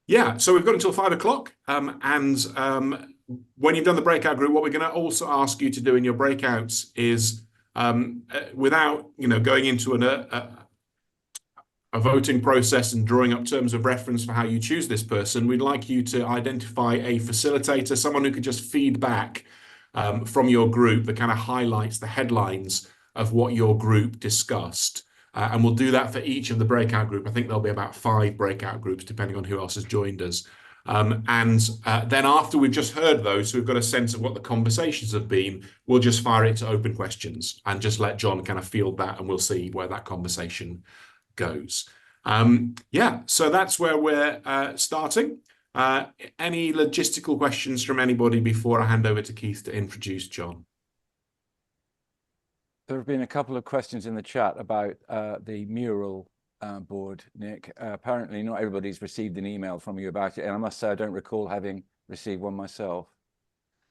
Yeah, so we've got until 5 o'clock. When you've done the breakout group, what we're going to also ask you to do in your breakouts is, without going into a voting process and drawing up terms of reference for how you choose this person, we'd like you to identify a facilitator, someone who could just feed back from your group the kind of highlights, the headlines of what your group discussed. And we'll do that for each of the breakout group. I think there'll be about 5 breakout groups, depending on who else has joined us. Then after we've just heard those, so we've got a sense of what the conversations have been, we'll just fire it to open questions and just let John kind of field that, and we'll see where that conversation goes. Yeah, so that's where we're starting. Any logistical questions from anybody before I hand over to Keith to introduce John? There have been a couple of questions in the chat about the mural board, Nick. Apparently not everybody's received an email from you about it, and I must say I don't recall having received one myself.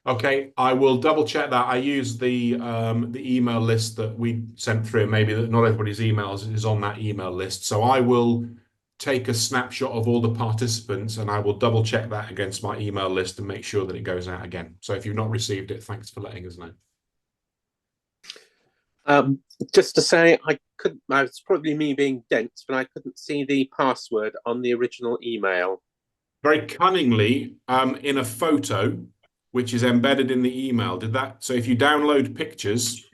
Okay, I will double check that. I use the email list that we sent through. Maybe that not everybody's emails is on that email list. So I will take a snapshot of all the participants and I will double check that against my email list and make sure that it goes out again. So if you've not received it, thanks for letting us know. Just to say, it's probably me being dense, but I couldn't see the password on the original email. Very cunningly, in a photo, which is embedded in the email. So if you download pictures,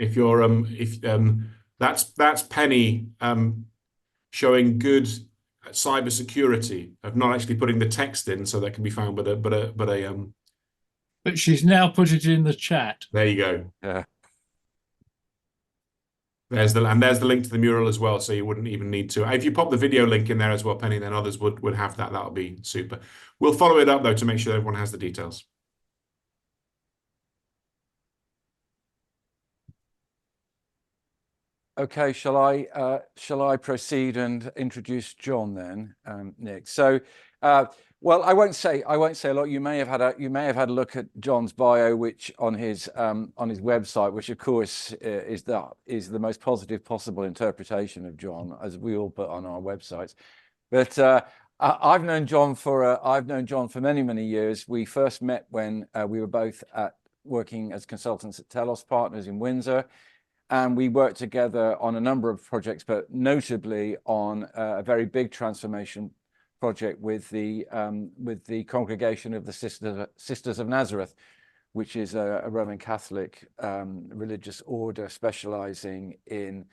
that's Penny showing good cybersecurity of not actually putting the text in so that can be found, but she's now put it in the chat. There you go. Yeah. There's the link to the mural as well, so you wouldn't even need to. If you pop the video link in there as well, Penny, then others would have that. That'll be super. We'll follow it up though to make sure everyone has the details. Okay, shall I proceed and introduce John then, Nick? So, well, I won't say a lot. You may have had a look at John's bio, which on his website, which of course is the most positive possible interpretation of John, as we all put on our websites. But I've known John for many years. We first met when we were both working as consultants at Telos Partners in Windsor. And we worked together on a number of projects, but notably on a very big transformation project with the Congregation of the Sisters of Nazareth, which is a Roman Catholic religious order specializing in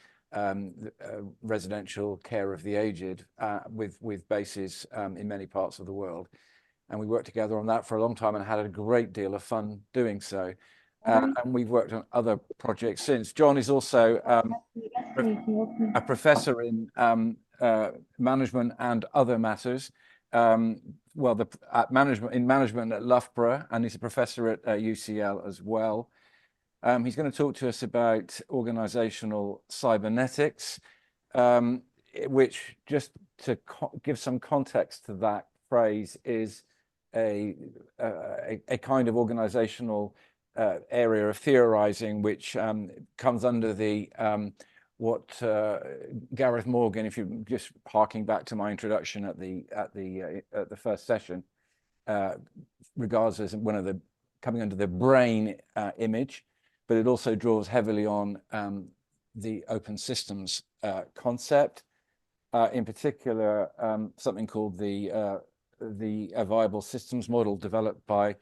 residential care of the aged, with bases in many parts of the world. And we worked together on that for a long time and had a great deal of fun doing so. And we've worked on other projects since. John is also a professor in management and other matters. Management at Loughborough, and he's a professor at UCL as well. He's going to talk to us about organizational cybernetics, which, just to give some context to that phrase, is a kind of organizational area of theorizing, which comes under the what Gareth Morgan, if you're just harking back to my introduction at the first session, regards as one of the coming under the brain image, but it also draws heavily on the open systems concept, in particular something called the viable systems model, developed by,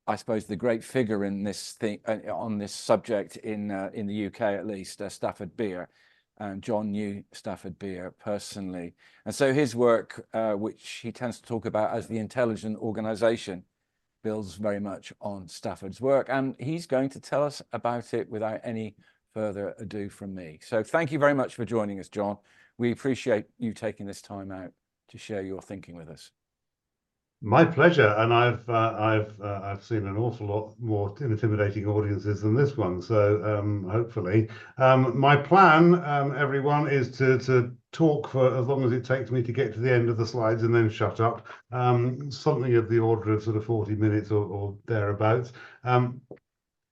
I suppose, the great figure in this thing on this subject in the UK, at least, Stafford Beer. John knew Stafford Beer personally, and so his work, which he tends to talk about as the intelligent organization, builds very much on Stafford's work, and he's going to tell us about it without any further ado from me. So thank you very much for joining us, John. We appreciate you taking this time out to share your thinking with us. My pleasure, and I've seen an awful lot more intimidating audiences than this one. So hopefully, my plan, everyone, is to talk for as long as it takes me to get to the end of the slides and then shut up. Something of the order of sort of 40 minutes or thereabouts.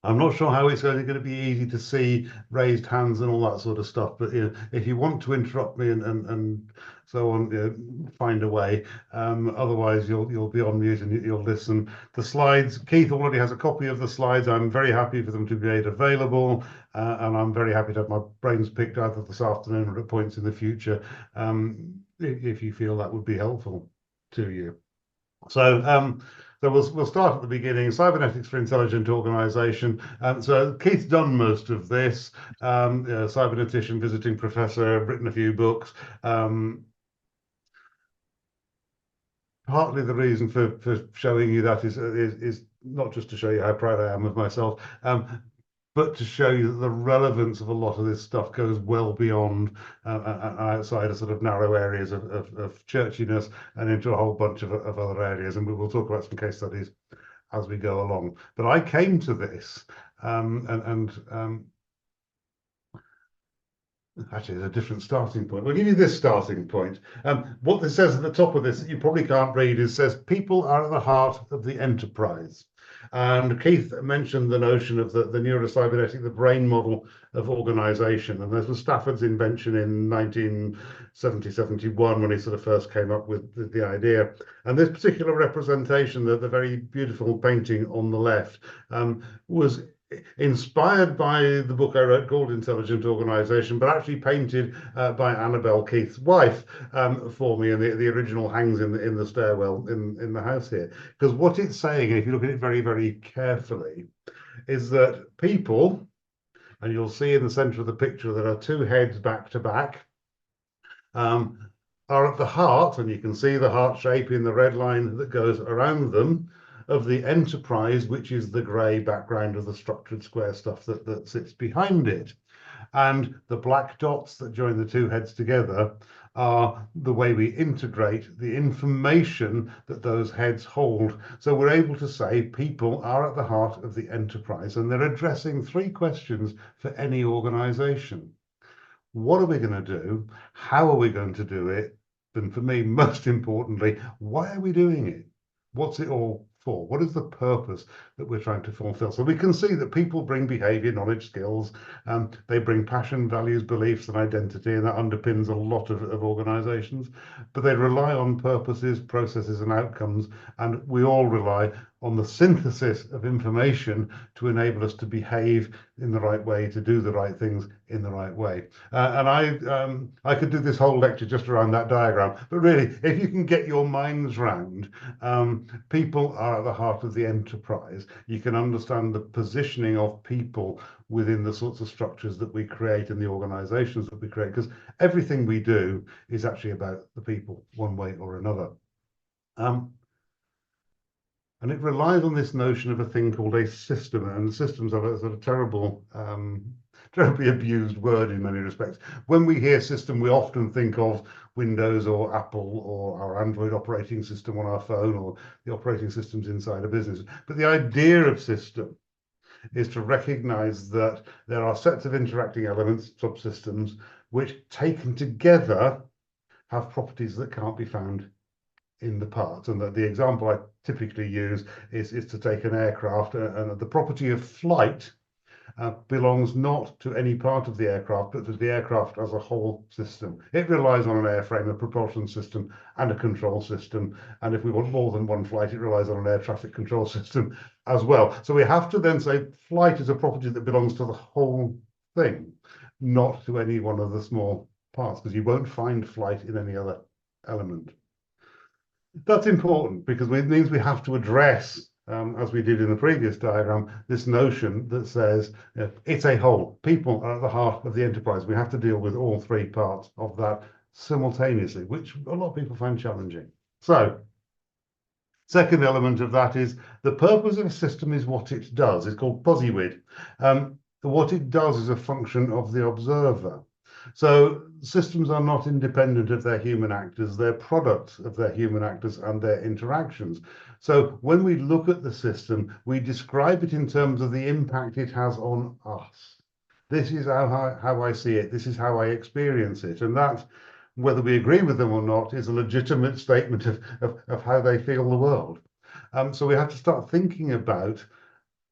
I'm not sure how it's only going to be easy to see raised hands and all that sort of stuff, but if you want to interrupt me and so on, find a way. Otherwise, you'll be on mute and you'll listen. The slides, Keith already has a copy of the slides. I'm very happy for them to be made available, and I'm very happy to have my brains picked either this afternoon or at points in the future, if you feel that would be helpful to you. So we'll start at the beginning. Cybernetics for Intelligent Organization. So Keith's done most of this. Cybernetician, visiting professor, written a few books. Partly the reason for showing you that is not just to show you how proud I am of myself, but to show you that the relevance of a lot of this stuff goes well beyond outside of sort of narrow areas of churchiness and into a whole bunch of other areas. And we will talk about some case studies as we go along. But I came to this actually, there's a different starting point. We'll give you this starting point. What this says at the top of this that you probably can't read is says people are at the heart of the enterprise. And Keith mentioned the notion of the neurocybernetic, the brain model of organization. And this was Stafford's invention in 1970-71 when he sort of first came up with the idea. And this particular representation, the very beautiful painting on the left, was inspired by the book I wrote called Intelligent Organization, but actually painted by Annabelle, Keith's wife, for me, and the original hangs in the stairwell in the house here. Because what it's saying, and if you look at it very, very carefully, is that people, and you'll see in the center of the picture there are two heads back to back, are at the heart, and you can see the heart shape in the red line that goes around them, of the enterprise, which is the grey background of the structured square stuff that sits behind it. And the black dots that join the two heads together are the way we integrate the information that those heads hold. So we're able to say people are at the heart of the enterprise, and they're addressing three questions for any organization. What are we going to do? How are we going to do it? And for me, most importantly, why are we doing it? What's it all for? What is the purpose that we're trying to fulfill? So we can see that people bring behavior, knowledge, skills, they bring passion, values, beliefs, and identity, and that underpins a lot of organizations. But they rely on purposes, processes, and outcomes, and we all rely on the synthesis of information to enable us to behave in the right way, to do the right things in the right way. And I could do this whole lecture just around that diagram, but really, if you can get your minds round, people are at the heart of the enterprise. You can understand the positioning of people within the sorts of structures that we create and the organizations that we create, because everything we do is actually about the people, one way or another. And it relies on this notion of a thing called a system, and systems are a sort of terrible, terribly abused word in many respects. When we hear system, we often think of Windows or Apple or our Android operating system on our phone or the operating systems inside a business. But the idea of system is to recognize that there are sets of interacting elements, subsystems, which taken together have properties that can't be found in the parts. And the example I typically use is to take an aircraft, and the property of flight belongs not to any part of the aircraft, but to the aircraft as a whole system. It relies on an airframe, a propulsion system, and a control system. And if we want more than one flight, it relies on an air traffic control system as well. So we have to then say flight is a property that belongs to the whole thing, not to any one of the small parts, because you won't find flight in any other element. That's important because it means we have to address, as we did in the previous diagram, this notion that says it's a whole. People are at the heart of the enterprise. We have to deal with all three parts of that simultaneously, which a lot of people find challenging. So, second element of that is the purpose of a system is what it does. It's called POSIWID. What it does is a function of the observer. So systems are not independent of their human actors, they're products of their human actors and their interactions. So when we look at the system, we describe it in terms of the impact it has on us. This is how I see it, this is how I experience it. And that, whether we agree with them or not, is a legitimate statement of how they feel the world. So we have to start thinking about,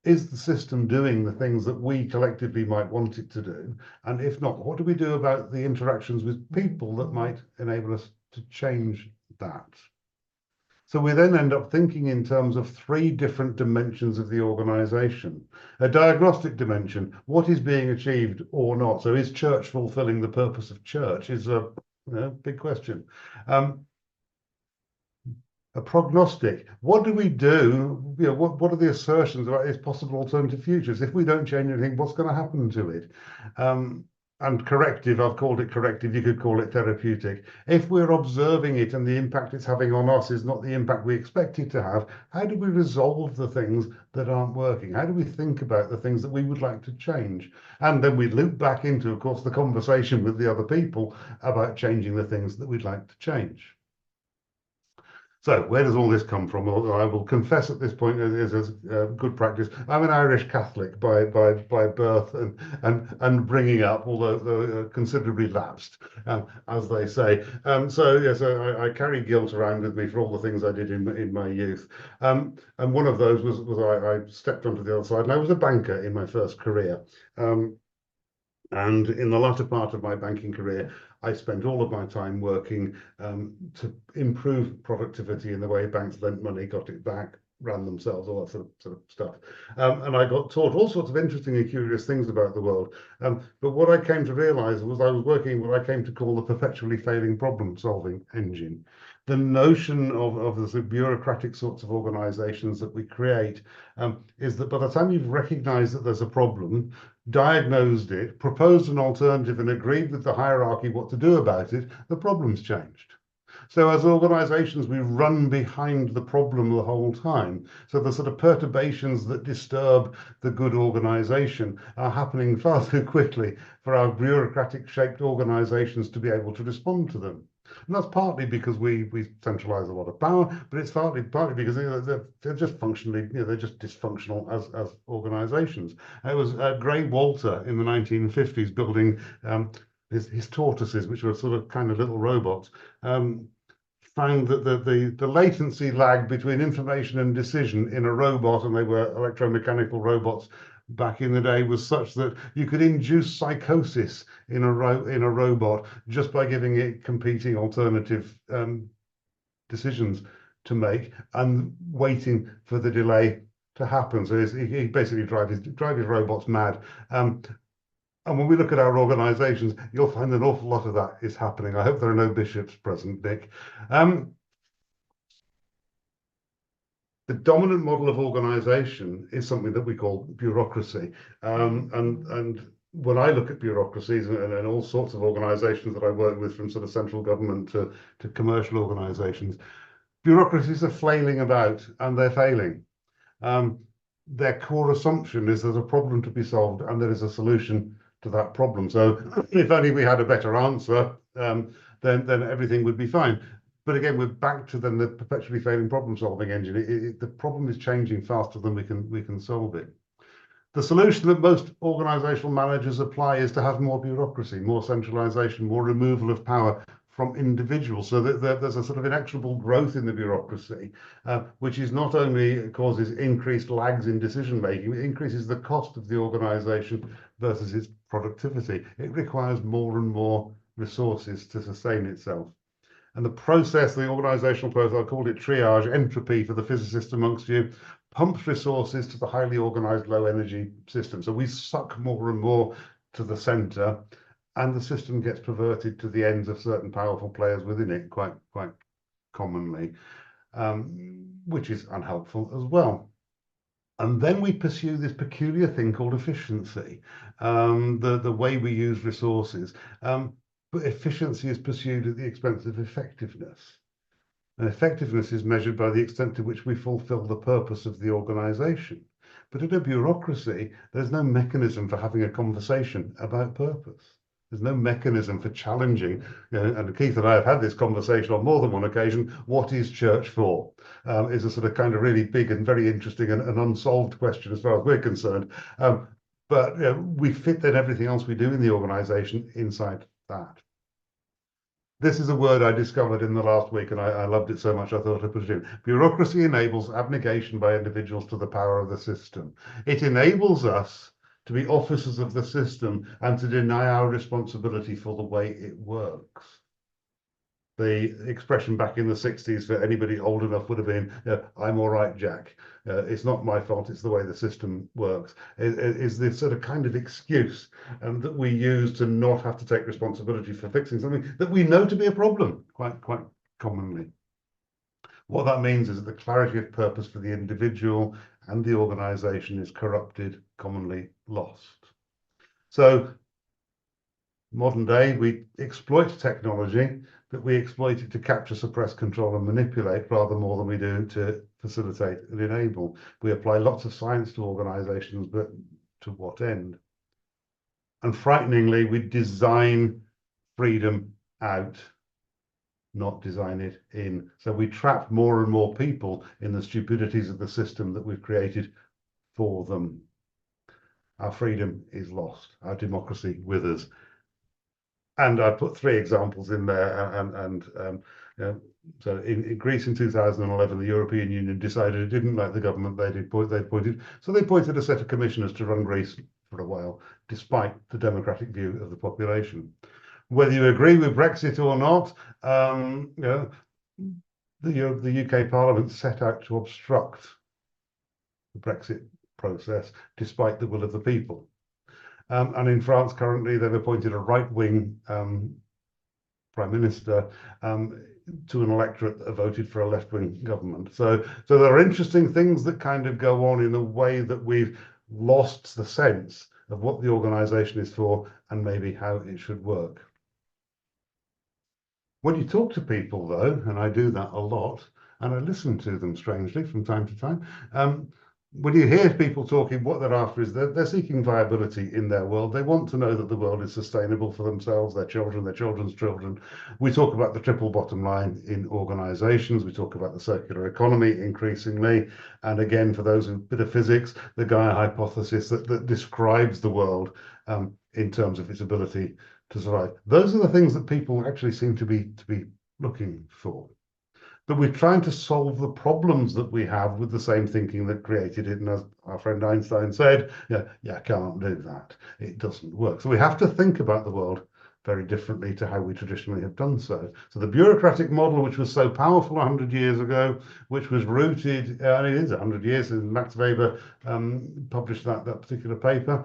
is the system doing the things that we collectively might want it to do? And if not, what do we do about the interactions with people that might enable us to change that? So we then end up thinking in terms of three different dimensions of the organization. A diagnostic dimension, what is being achieved or not? So is church fulfilling the purpose of church is a big question. A prognostic, what do we do? What are the assertions about its possible alternative futures? If we don't change anything, what's going to happen to it? And corrective, I've called it corrective, you could call it therapeutic. If we're observing it and the impact it's having on us is not the impact we expect it to have, how do we resolve the things that aren't working? How do we think about the things that we would like to change? And then we loop back into, of course, the conversation with the other people about changing the things that we'd like to change. So where does all this come from? Well, I will confess at this point, as good practice, I'm an Irish Catholic by birth and bringing up, although considerably lapsed, as they say. So yes, I carry guilt around with me for all the things I did in my youth. And one of those was I stepped onto the other side, and I was a banker in my first career. And in the latter part of my banking career, I spent all of my time working to improve productivity in the way banks lent money, got it back, ran themselves, all that sort of stuff. And I got taught all sorts of interesting and curious things about the world. But what I came to realize was I was working what I came to call the perpetually failing problem-solving engine. The notion of the sort of bureaucratic sorts of organizations that we create is that by the time you've recognized that there's a problem, diagnosed it, proposed an alternative and agreed with the hierarchy what to do about it, the problem's changed. So as organizations, we run behind the problem the whole time. So the sort of perturbations that disturb the good organization are happening far too quickly for our bureaucratic shaped organizations to be able to respond to them. And that's partly because we centralize a lot of power, but it's partly because they're just functionally, they're just dysfunctional as organizations. It was Gray Walter in the 1950s building his tortoises, which were sort of kind of little robots, found that the latency lag between information and decision in a robot, and they were electromechanical robots back in the day, was such that you could induce psychosis in a robot just by giving it competing alternative decisions to make and waiting for the delay to happen. So he basically drive his robots mad. And when we look at our organizations, you'll find an awful lot of that is happening. I hope there are no bishops present, Nick. The dominant model of organization is something that we call bureaucracy. And when I look at bureaucracies and all sorts of organizations that I work with, from sort of central government to commercial organizations, bureaucracies are flailing about and they're failing. Their core assumption is there's a problem to be solved and there is a solution to that problem. So if only we had a better answer, then everything would be fine. But again, we're back to then the perpetually failing problem-solving engine. The problem is changing faster than we can solve it. The solution that most organizational managers apply is to have more bureaucracy, more centralization, more removal of power from individuals, so that there's a sort of inexorable growth in the bureaucracy, which is not only causes increased lags in decision making, it increases the cost of the organization versus its productivity. It requires more and more resources to sustain itself. And the process, the organizational process, I called it triage, entropy for the physicist amongst you, pumps resources to the highly organized low energy system. So we suck more and more to the center, and the system gets perverted to the ends of certain powerful players within it quite commonly, which is unhelpful as well. And then we pursue this peculiar thing called efficiency, the way we use resources. But efficiency is pursued at the expense of effectiveness. And effectiveness is measured by the extent to which we fulfill the purpose of the organization. But in a bureaucracy, there's no mechanism for having a conversation about purpose. There's no mechanism for challenging, and Keith and I have had this conversation on more than one occasion, what is church for? Is a sort of kind of really big and very interesting and unsolved question as far as we're concerned. But we fit then everything else we do in the organization inside that. This is a word I discovered in the last week, and I loved it so much I thought I'd put it in. Bureaucracy enables abnegation by individuals to the power of the system. It enables us to be officers of the system and to deny our responsibility for the way it works. The expression back in the 60s for anybody old enough would have been, I'm all right, Jack. It's not my fault, it's the way the system works. Is this sort of kind of excuse that we use to not have to take responsibility for fixing something that we know to be a problem quite commonly. What that means is that the clarity of purpose for the individual and the organization is corrupted, commonly lost. So modern day, we exploit technology, but we exploit it to capture, suppress, control, and manipulate rather more than we do to facilitate and enable. We apply lots of science to organizations, but to what end? And frighteningly, we design freedom out, not design it in. So we trap more and more people in the stupidities of the system that we've created for them. Our freedom is lost. Our democracy withers. And I put 3 examples in there, so in Greece in 2011, the European Union decided it didn't like the government they'd appointed, so they appointed a set of commissioners to run Greece for a while, despite the democratic view of the population. Whether you agree with Brexit or not, the UK Parliament set out to obstruct the Brexit process, despite the will of the people. And in France currently, they've appointed a right-wing prime minister to an electorate that voted for a left-wing government. So there are interesting things that kind of go on in a way that we've lost the sense of what the organisation is for and maybe how it should work. When you talk to people, though, and I do that a lot, and I listen to them strangely from time to time, when you hear people talking, what they're after is they're seeking viability in their world. They want to know that the world is sustainable for themselves, their children, their children's children. We talk about the triple bottom line in organizations. We talk about the circular economy increasingly. And again, for those with a bit of physics, the Gaia hypothesis that describes the world in terms of its ability to survive. Those are the things that people actually seem to be looking for. But we're trying to solve the problems that we have with the same thinking that created it. And as our friend Einstein said, I can't do that. It doesn't work. So we have to think about the world very differently to how we traditionally have done so. So the bureaucratic model, which was so powerful 100 years ago, which was rooted, and it is 100 years since Max Weber published that particular paper,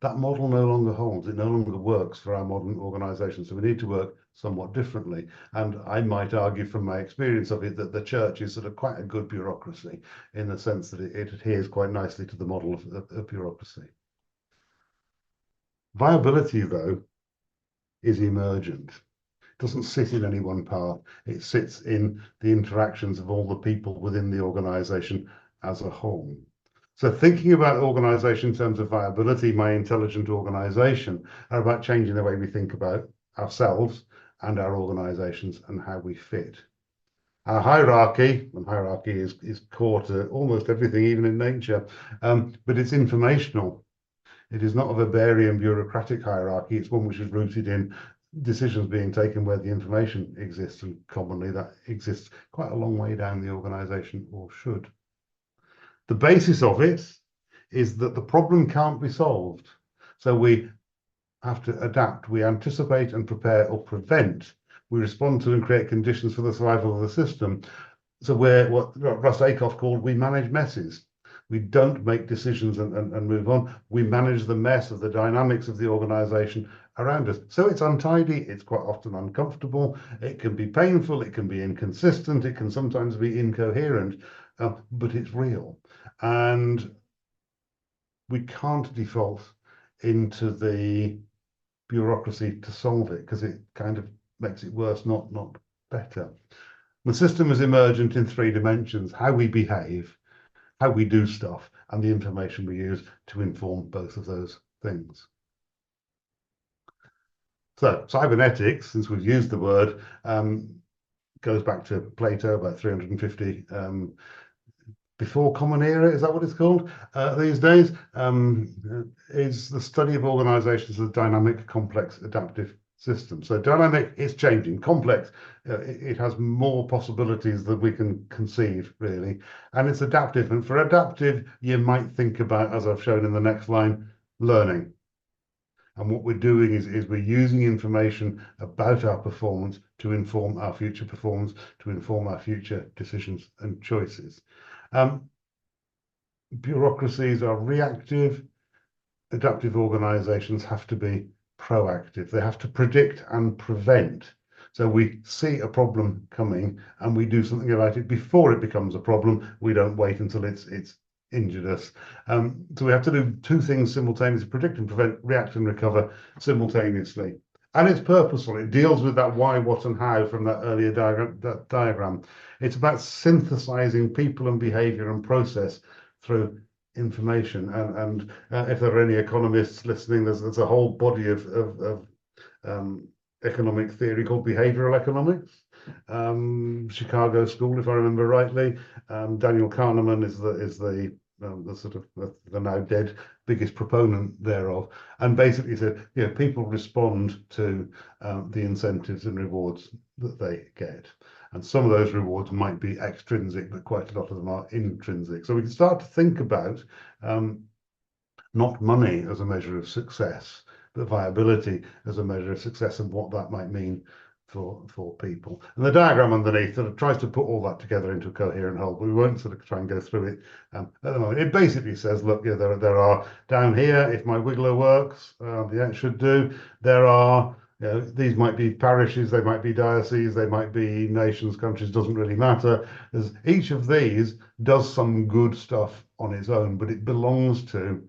that model no longer holds. It no longer works for our modern organization. So we need to work somewhat differently. And I might argue from my experience of it that the church is sort of quite a good bureaucracy in the sense that it adheres quite nicely to the model of bureaucracy. Viability, though, is emergent. It doesn't sit in any one part. It sits in the interactions of all the people within the organization as a whole. So thinking about organization in terms of viability, my intelligent organization, are about changing the way we think about ourselves and our organizations and how we fit. Our hierarchy, and hierarchy is core to almost everything, even in nature, but it's informational. It is not a Weberian bureaucratic hierarchy. It's one which is rooted in decisions being taken where the information exists, and commonly that exists quite a long way down the organization, or should. The basis of it is that the problem can't be solved. So we have to adapt. We anticipate and prepare or prevent. We respond to and create conditions for the survival of the system. So we're what Russ Aikoff called, we manage messes. We don't make decisions and move on. We manage the mess of the dynamics of the organization around us. So it's untidy, it's quite often uncomfortable, it can be painful, it can be inconsistent, it can sometimes be incoherent, but it's real. And we can't default into the bureaucracy to solve it, because it kind of makes it worse, not better. The system is emergent in 3 dimensions: how we behave, how we do stuff, and the information we use to inform both of those things. So cybernetics, since we've used the word, goes back to Plato, about 350 before Common Era, is that what it's called these days? Is the study of organizations as dynamic, complex, adaptive system. So dynamic is changing, complex. It has more possibilities than we can conceive, really. And it's adaptive. And for adaptive, you might think about, as I've shown in the next line, learning. And what we're doing is we're using information about our performance to inform our future performance, to inform our future decisions and choices. Bureaucracies are reactive. Adaptive organizations have to be proactive. They have to predict and prevent. So we see a problem coming and we do something about it before it becomes a problem. We don't wait until it's injured us. So we have to do two things simultaneously: predict and prevent, react and recover simultaneously. And it's purposeful. It deals with that why, what, and how from that earlier diagram. It's about synthesizing people and behavior and process through information. And if there are any economists listening, there's a whole body of economic theory called behavioral economics. Chicago School, if I remember rightly. Daniel Kahneman is the sort of the now dead biggest proponent thereof, and basically said, people respond to the incentives and rewards that they get, and some of those rewards might be extrinsic, but quite a lot of them are intrinsic. So we can start to think about not money as a measure of success, but viability as a measure of success, and what that might mean for people. And the diagram underneath sort of tries to put all that together into a coherent whole, but we won't sort of try and go through it at the moment. It basically says, look, there are down here, if my wiggler works, it should do. There are, these might be parishes, they might be dioceses, they might be nations, countries, doesn't really matter. Each of these does some good stuff on its own, but it belongs to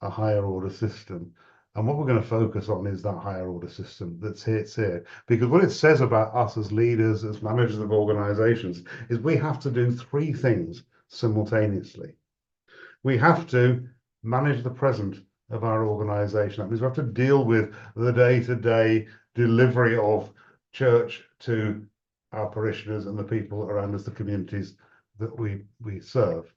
a higher order system. And what we're going to focus on is that higher order system that's here. Because what it says about us as leaders, as managers of organizations, is we have to do three things simultaneously. We have to manage the present of our organization. That means we have to deal with the day-to-day delivery of church to our parishioners and the people around us, the communities that we serve.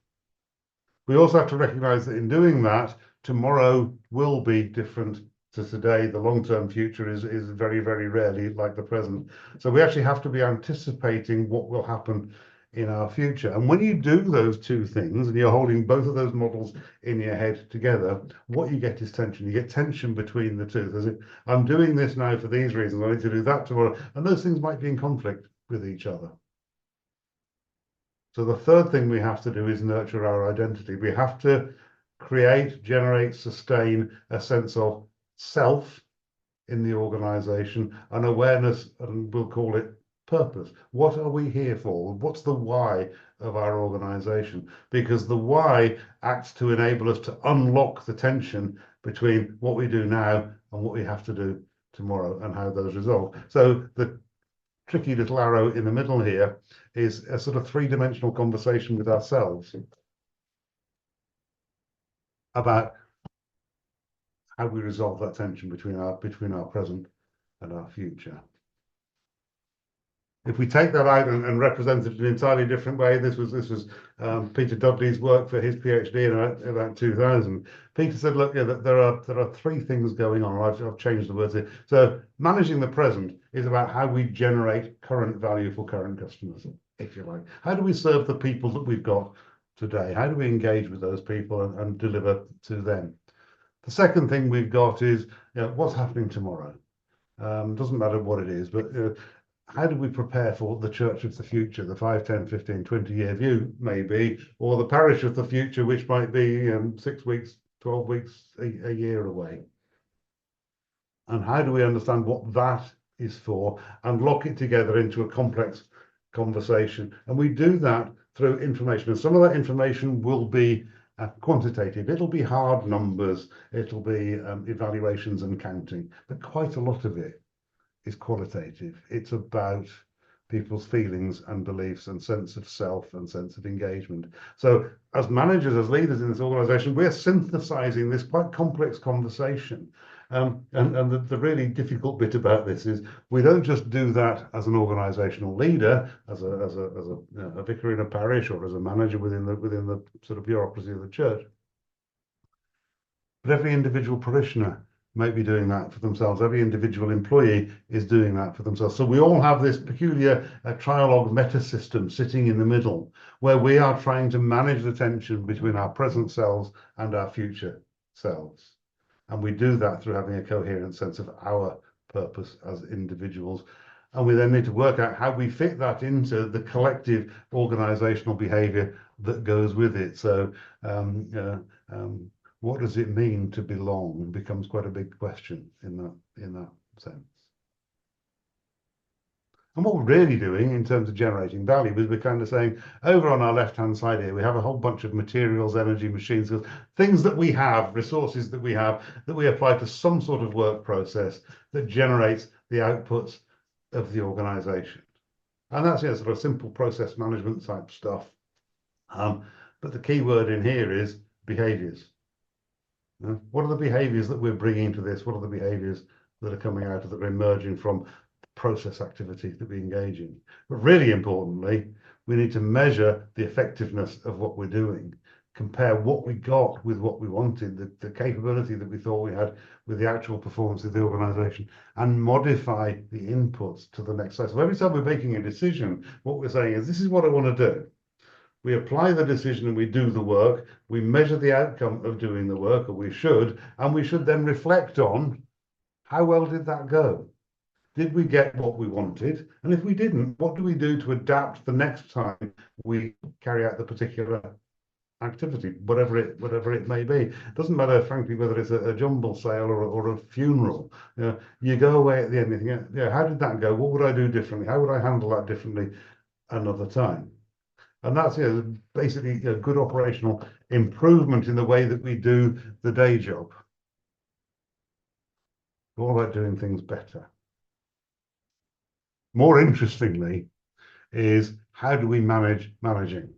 We also have to recognize that in doing that, tomorrow will be different to today. The long-term future is very, very rarely like the present. So we actually have to be anticipating what will happen in our future. And when you do those two things, and you're holding both of those models in your head together, what you get is tension. You get tension between the two. As if I'm doing this now for these reasons, I need to do that tomorrow. And those things might be in conflict with each other. So the third thing we have to do is nurture our identity. We have to create, generate, sustain a sense of self in the organization, an awareness, and we'll call it purpose. What are we here for? What's the why of our organization? Because the why acts to enable us to unlock the tension between what we do now and what we have to do tomorrow, and how those resolve. So the tricky little arrow in the middle here is a sort of three-dimensional conversation with ourselves about how we resolve that tension between our present and our future. If we take that out and represent it in an entirely different way, this was Peter Dudley's work for his PhD in about 2000. Peter said, look, there are three things going on. I've changed the words here. So managing the present is about how we generate current value for current customers, if you like. How do we serve the people that we've got today? How do we engage with those people and deliver to them? The second thing we've got is, what's happening tomorrow? Doesn't matter what it is, but how do we prepare for the church of the future, the 5, 10, 15, 20-year view, maybe, or the parish of the future, which might be 6 weeks, 12 weeks, a year away? And how do we understand what that is for and lock it together into a complex conversation? And we do that through information. And some of that information will be quantitative. It'll be hard numbers. It'll be evaluations and counting. But quite a lot of it is qualitative. It's about people's feelings and beliefs and sense of self and sense of engagement. So as managers, as leaders in this organization, we're synthesizing this quite complex conversation. And the really difficult bit about this is we don't just do that as an organizational leader, as a vicar in a parish, or as a manager within the sort of bureaucracy of the church. But every individual parishioner may be doing that for themselves. Every individual employee is doing that for themselves. So we all have this peculiar trialogue meta system sitting in the middle, where we are trying to manage the tension between our present selves and our future selves. And we do that through having a coherent sense of our purpose as individuals. And we then need to work out how we fit that into the collective organizational behavior that goes with it. So what does it mean to belong becomes quite a big question in that sense. And what we're really doing in terms of generating value is we're kind of saying, over on our left-hand side here, we have a whole bunch of materials, energy, machines, things that we have, resources that we have, that we apply to some sort of work process that generates the outputs of the organization. And that's sort of simple process management type stuff. But the key word in here is behaviors. What are the behaviors that we're bringing to this? What are the behaviors that are coming out of that are emerging from process activity that we engage in? But really importantly, we need to measure the effectiveness of what we're doing, compare what we got with what we wanted, the capability that we thought we had with the actual performance of the organization, and modify the inputs to the next side. So every time we're making a decision, what we're saying is, this is what I want to do. We apply the decision and we do the work. We measure the outcome of doing the work, or we should, and we should then reflect on how well did that go? Did we get what we wanted? And if we didn't, what do we do to adapt the next time we carry out the particular activity, whatever it may be? It doesn't matter, frankly, whether it's a jumble sale or a funeral. You go away at the end and you think, yeah, how did that go? What would I do differently? How would I handle that differently another time? And that's basically good operational improvement in the way that we do the day job. All about doing things better. More interestingly is, how do we manage managing?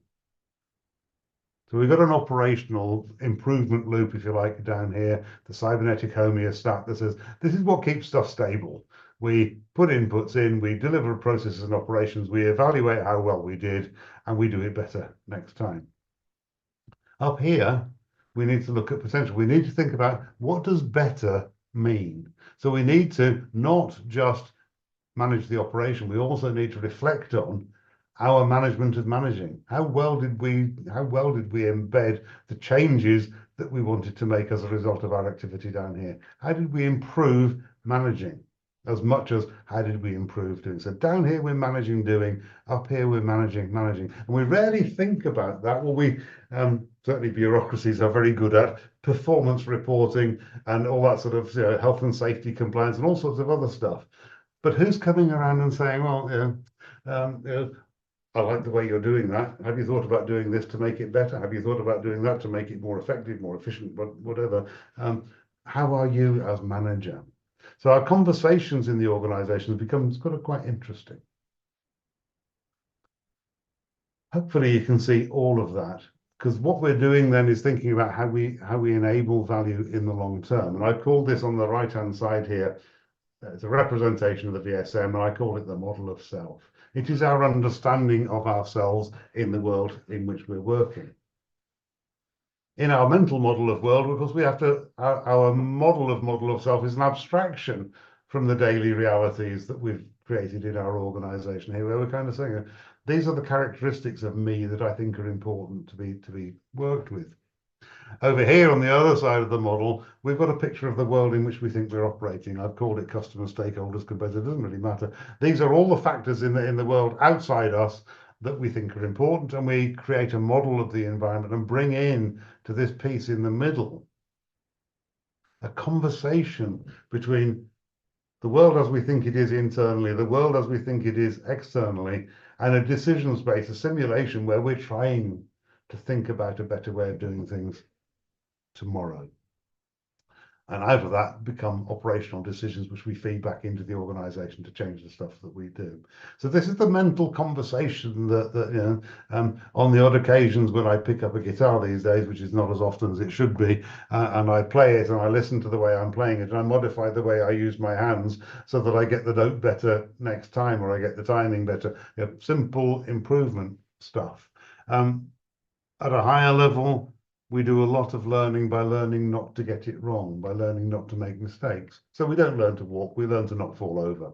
So we've got an operational improvement loop, if you like, down here, the cybernetic homeostat that says, this is what keeps stuff stable. We put inputs in, we deliver processes and operations, we evaluate how well we did, and we do it better next time. Up here, we need to look at potential. We need to think about, what does better mean? So we need to not just manage the operation, we also need to reflect on our management of managing. How well did we embed the changes that we wanted to make as a result of our activity down here? How did we improve managing as much as how did we improve doing? So down here we're managing doing, up here we're managing. And we rarely think about that. Well, we certainly bureaucracies are very good at performance reporting and all that sort of health and safety compliance and all sorts of other stuff. But who's coming around and saying, well, I like the way you're doing that. Have you thought about doing this to make it better? Have you thought about doing that to make it more effective, more efficient, whatever? How are you as manager? So our conversations in the organization becomes quite interesting. Hopefully you can see all of that, because what we're doing then is thinking about how we enable value in the long term. And I call this on the right-hand side here, it's a representation of the VSM, and I call it the model of self. It is our understanding of ourselves in the world in which we're working. In our mental model of world, of course, we have to, our model of self is an abstraction from the daily realities that we've created in our organization here, where we're kind of saying, these are the characteristics of me that I think are important to be worked with. Over here on the other side of the model, we've got a picture of the world in which we think we're operating. I've called it customer, stakeholders, competitors. It doesn't really matter. These are all the factors in the world outside us that we think are important, and we create a model of the environment and bring in to this piece in the middle a conversation between the world as we think it is internally, the world as we think it is externally, and a decision space, a simulation where we're trying to think about a better way of doing things tomorrow. And out of that become operational decisions which we feed back into the organization to change the stuff that we do. So this is the mental conversation that on the odd occasions when I pick up a guitar these days, which is not as often as it should be, and I play it and I listen to the way I'm playing it and I modify the way I use my hands so that I get the note better next time, or I get the timing better. Simple improvement stuff. At a higher level, we do a lot of learning by learning not to get it wrong, by learning not to make mistakes. So we don't learn to walk, we learn to not fall over.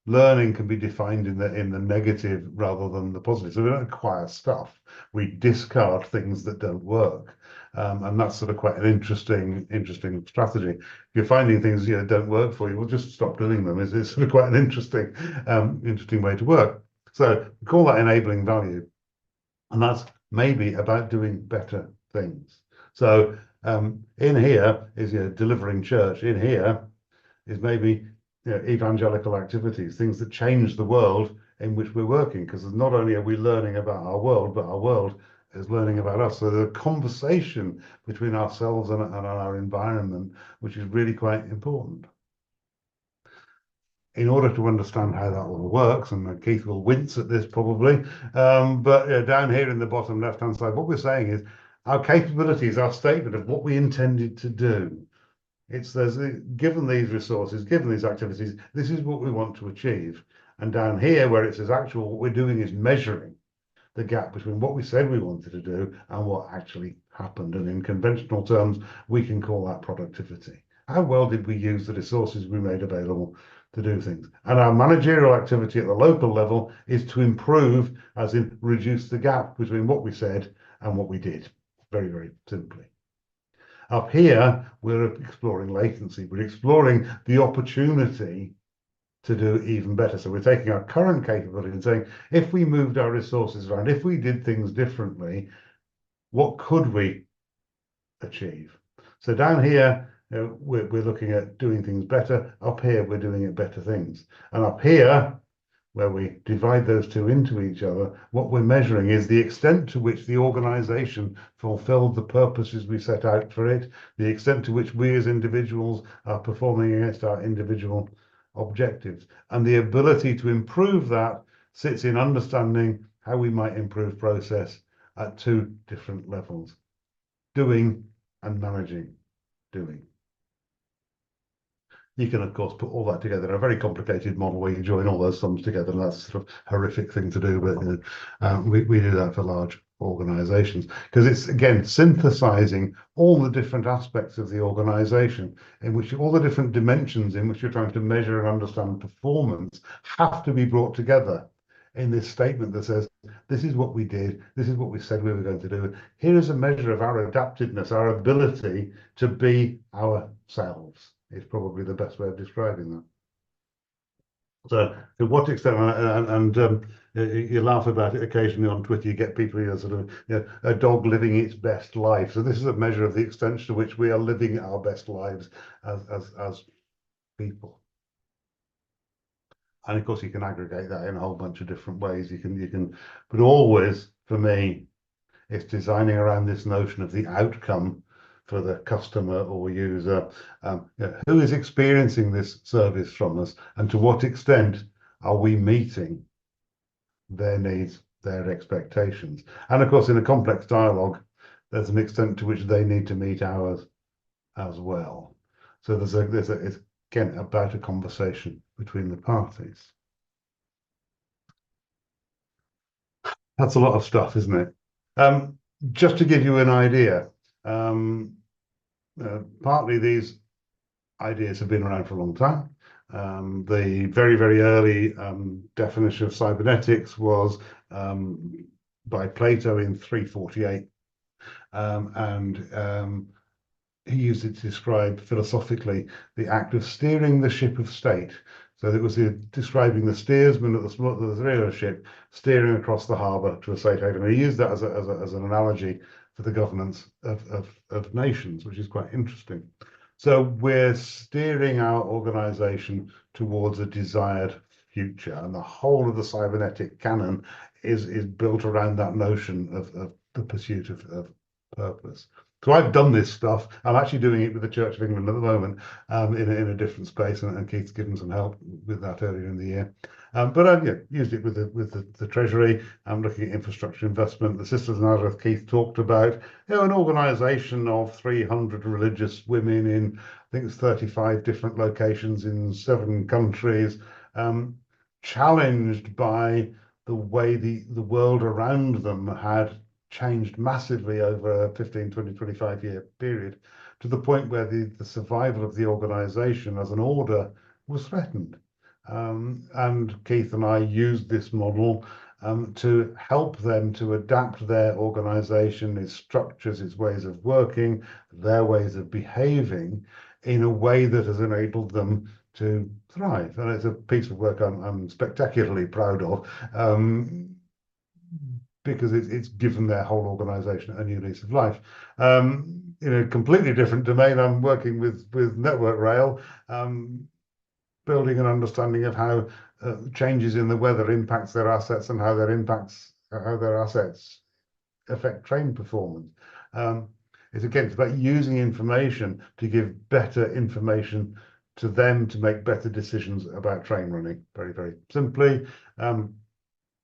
Learning can be defined in the negative rather than the positive. So we don't acquire stuff, we discard things that don't work. And that's sort of quite an interesting strategy. If you're finding things don't work for you, well, just stop doing them. It's sort of quite an interesting way to work. So we call that enabling value. And that's maybe about doing better things. So in here is delivering church. In here is maybe evangelical activities, things that change the world in which we're working. Because not only are we learning about our world, but our world is learning about us. So there's a conversation between ourselves and our environment, which is really quite important. In order to understand how that all works, and Keith will wince at this probably, but down here in the bottom left-hand side, what we're saying is our capabilities, our statement of what we intended to do. Given these resources, given these activities, this is what we want to achieve. And down here, where it says actual, what we're doing is measuring the gap between what we said we wanted to do and what actually happened. And in conventional terms, we can call that productivity. How well did we use the resources we made available to do things? And our managerial activity at the local level is to improve, as in reduce the gap between what we said and what we did, very, very simply. Up here, we're exploring latency. We're exploring the opportunity to do even better. So we're taking our current capability and saying, if we moved our resources around, if we did things differently, what could we achieve? So down here, we're looking at doing things better. Up here, we're doing it better things. And up here, where we divide those two into each other, what we're measuring is the extent to which the organization fulfilled the purposes we set out for it, the extent to which we as individuals are performing against our individual objectives. And the ability to improve that sits in understanding how we might improve process at two different levels: doing and managing doing. You can, of course, put all that together in a very complicated model where you join all those sums together, and that's sort of a horrific thing to do, but we do that for large organizations because it's, again, synthesizing all the different aspects of the organization, in which all the different dimensions in which you're trying to measure and understand performance have to be brought together in this statement that says, this is what we did, this is what we said we were going to do. Here is a measure of our adaptiveness, our ability to be ourselves. Is probably the best way of describing that. So to what extent, and you laugh about it occasionally on Twitter, you get people sort of, a dog living its best life. So this is a measure of the extent to which we are living our best lives as people. And of course, you can aggregate that in a whole bunch of different ways. You can, but always for me, it's designing around this notion of the outcome for the customer or user, who is experiencing this service from us, and to what extent are we meeting their needs, their expectations. And of course, in a complex dialogue, there's an extent to which they need to meet ours as well. So it's again about a conversation between the parties. That's a lot of stuff, isn't it? Just to give you an idea, partly these ideas have been around for a long time. The very, very early definition of cybernetics was by Plato in 348, and he used it to describe philosophically the act of steering the ship of state. So it was describing the steersman of the sailor ship steering across the harbour to a safe haven. And he used that as an analogy for the governance of nations, which is quite interesting. So we're steering our organisation towards a desired future, and the whole of the cybernetic canon is built around that notion of the pursuit of purpose. So I've done this stuff. I'm actually doing it with the Church of England at the moment in a different space, and Keith's given some help with that earlier in the year. But I've used it with the Treasury. I'm looking at infrastructure investment. The Sisters of Nazareth Keith talked about, an organisation of 300 religious women in, I think it's 35 different locations in 7 countries, challenged by the way the world around them had changed massively over a 15, 20, 25-year period, to the point where the survival of the organization as an order was threatened. And Keith and I used this model to help them to adapt their organization, its structures, its ways of working, their ways of behaving in a way that has enabled them to thrive. And it's a piece of work I'm spectacularly proud of, because it's given their whole organization a new lease of life. In a completely different domain, I'm working with Network Rail, building an understanding of how changes in the weather impacts their assets and how their assets affect train performance. It's about using information to give better information to them to make better decisions about train running. Very, very simply.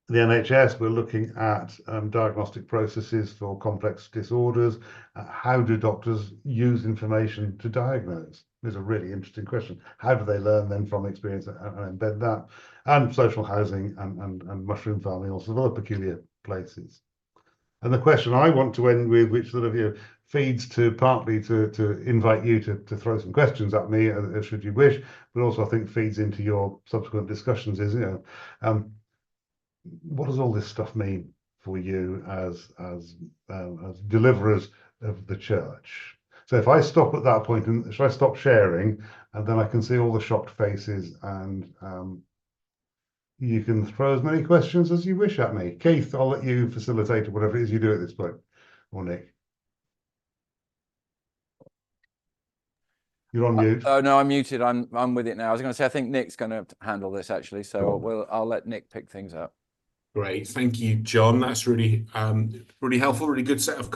The NHS, we're looking at diagnostic processes for complex disorders. How do doctors use information to diagnose? Is a really interesting question. How do they learn then from experience and embed that? And social housing and mushroom farming, also other peculiar places. And the question I want to end with, which sort of feeds to partly to invite you to throw some questions at me, should you wish, but also I think feeds into your subsequent discussions, is what does all this stuff mean for you as deliverers of the church? So if I stop at that point, and should I stop sharing, and then I can see all the shocked faces, and you can throw as many questions as you wish at me. Keith, I'll let you facilitate whatever it is you do at this point, or Nick. You're on mute. Oh no, I'm muted. I'm with it now. I was going to say I think Nick's going to handle this actually, so I'll let Nick pick things up. Great, thank you, John. That's really really helpful. Really good set of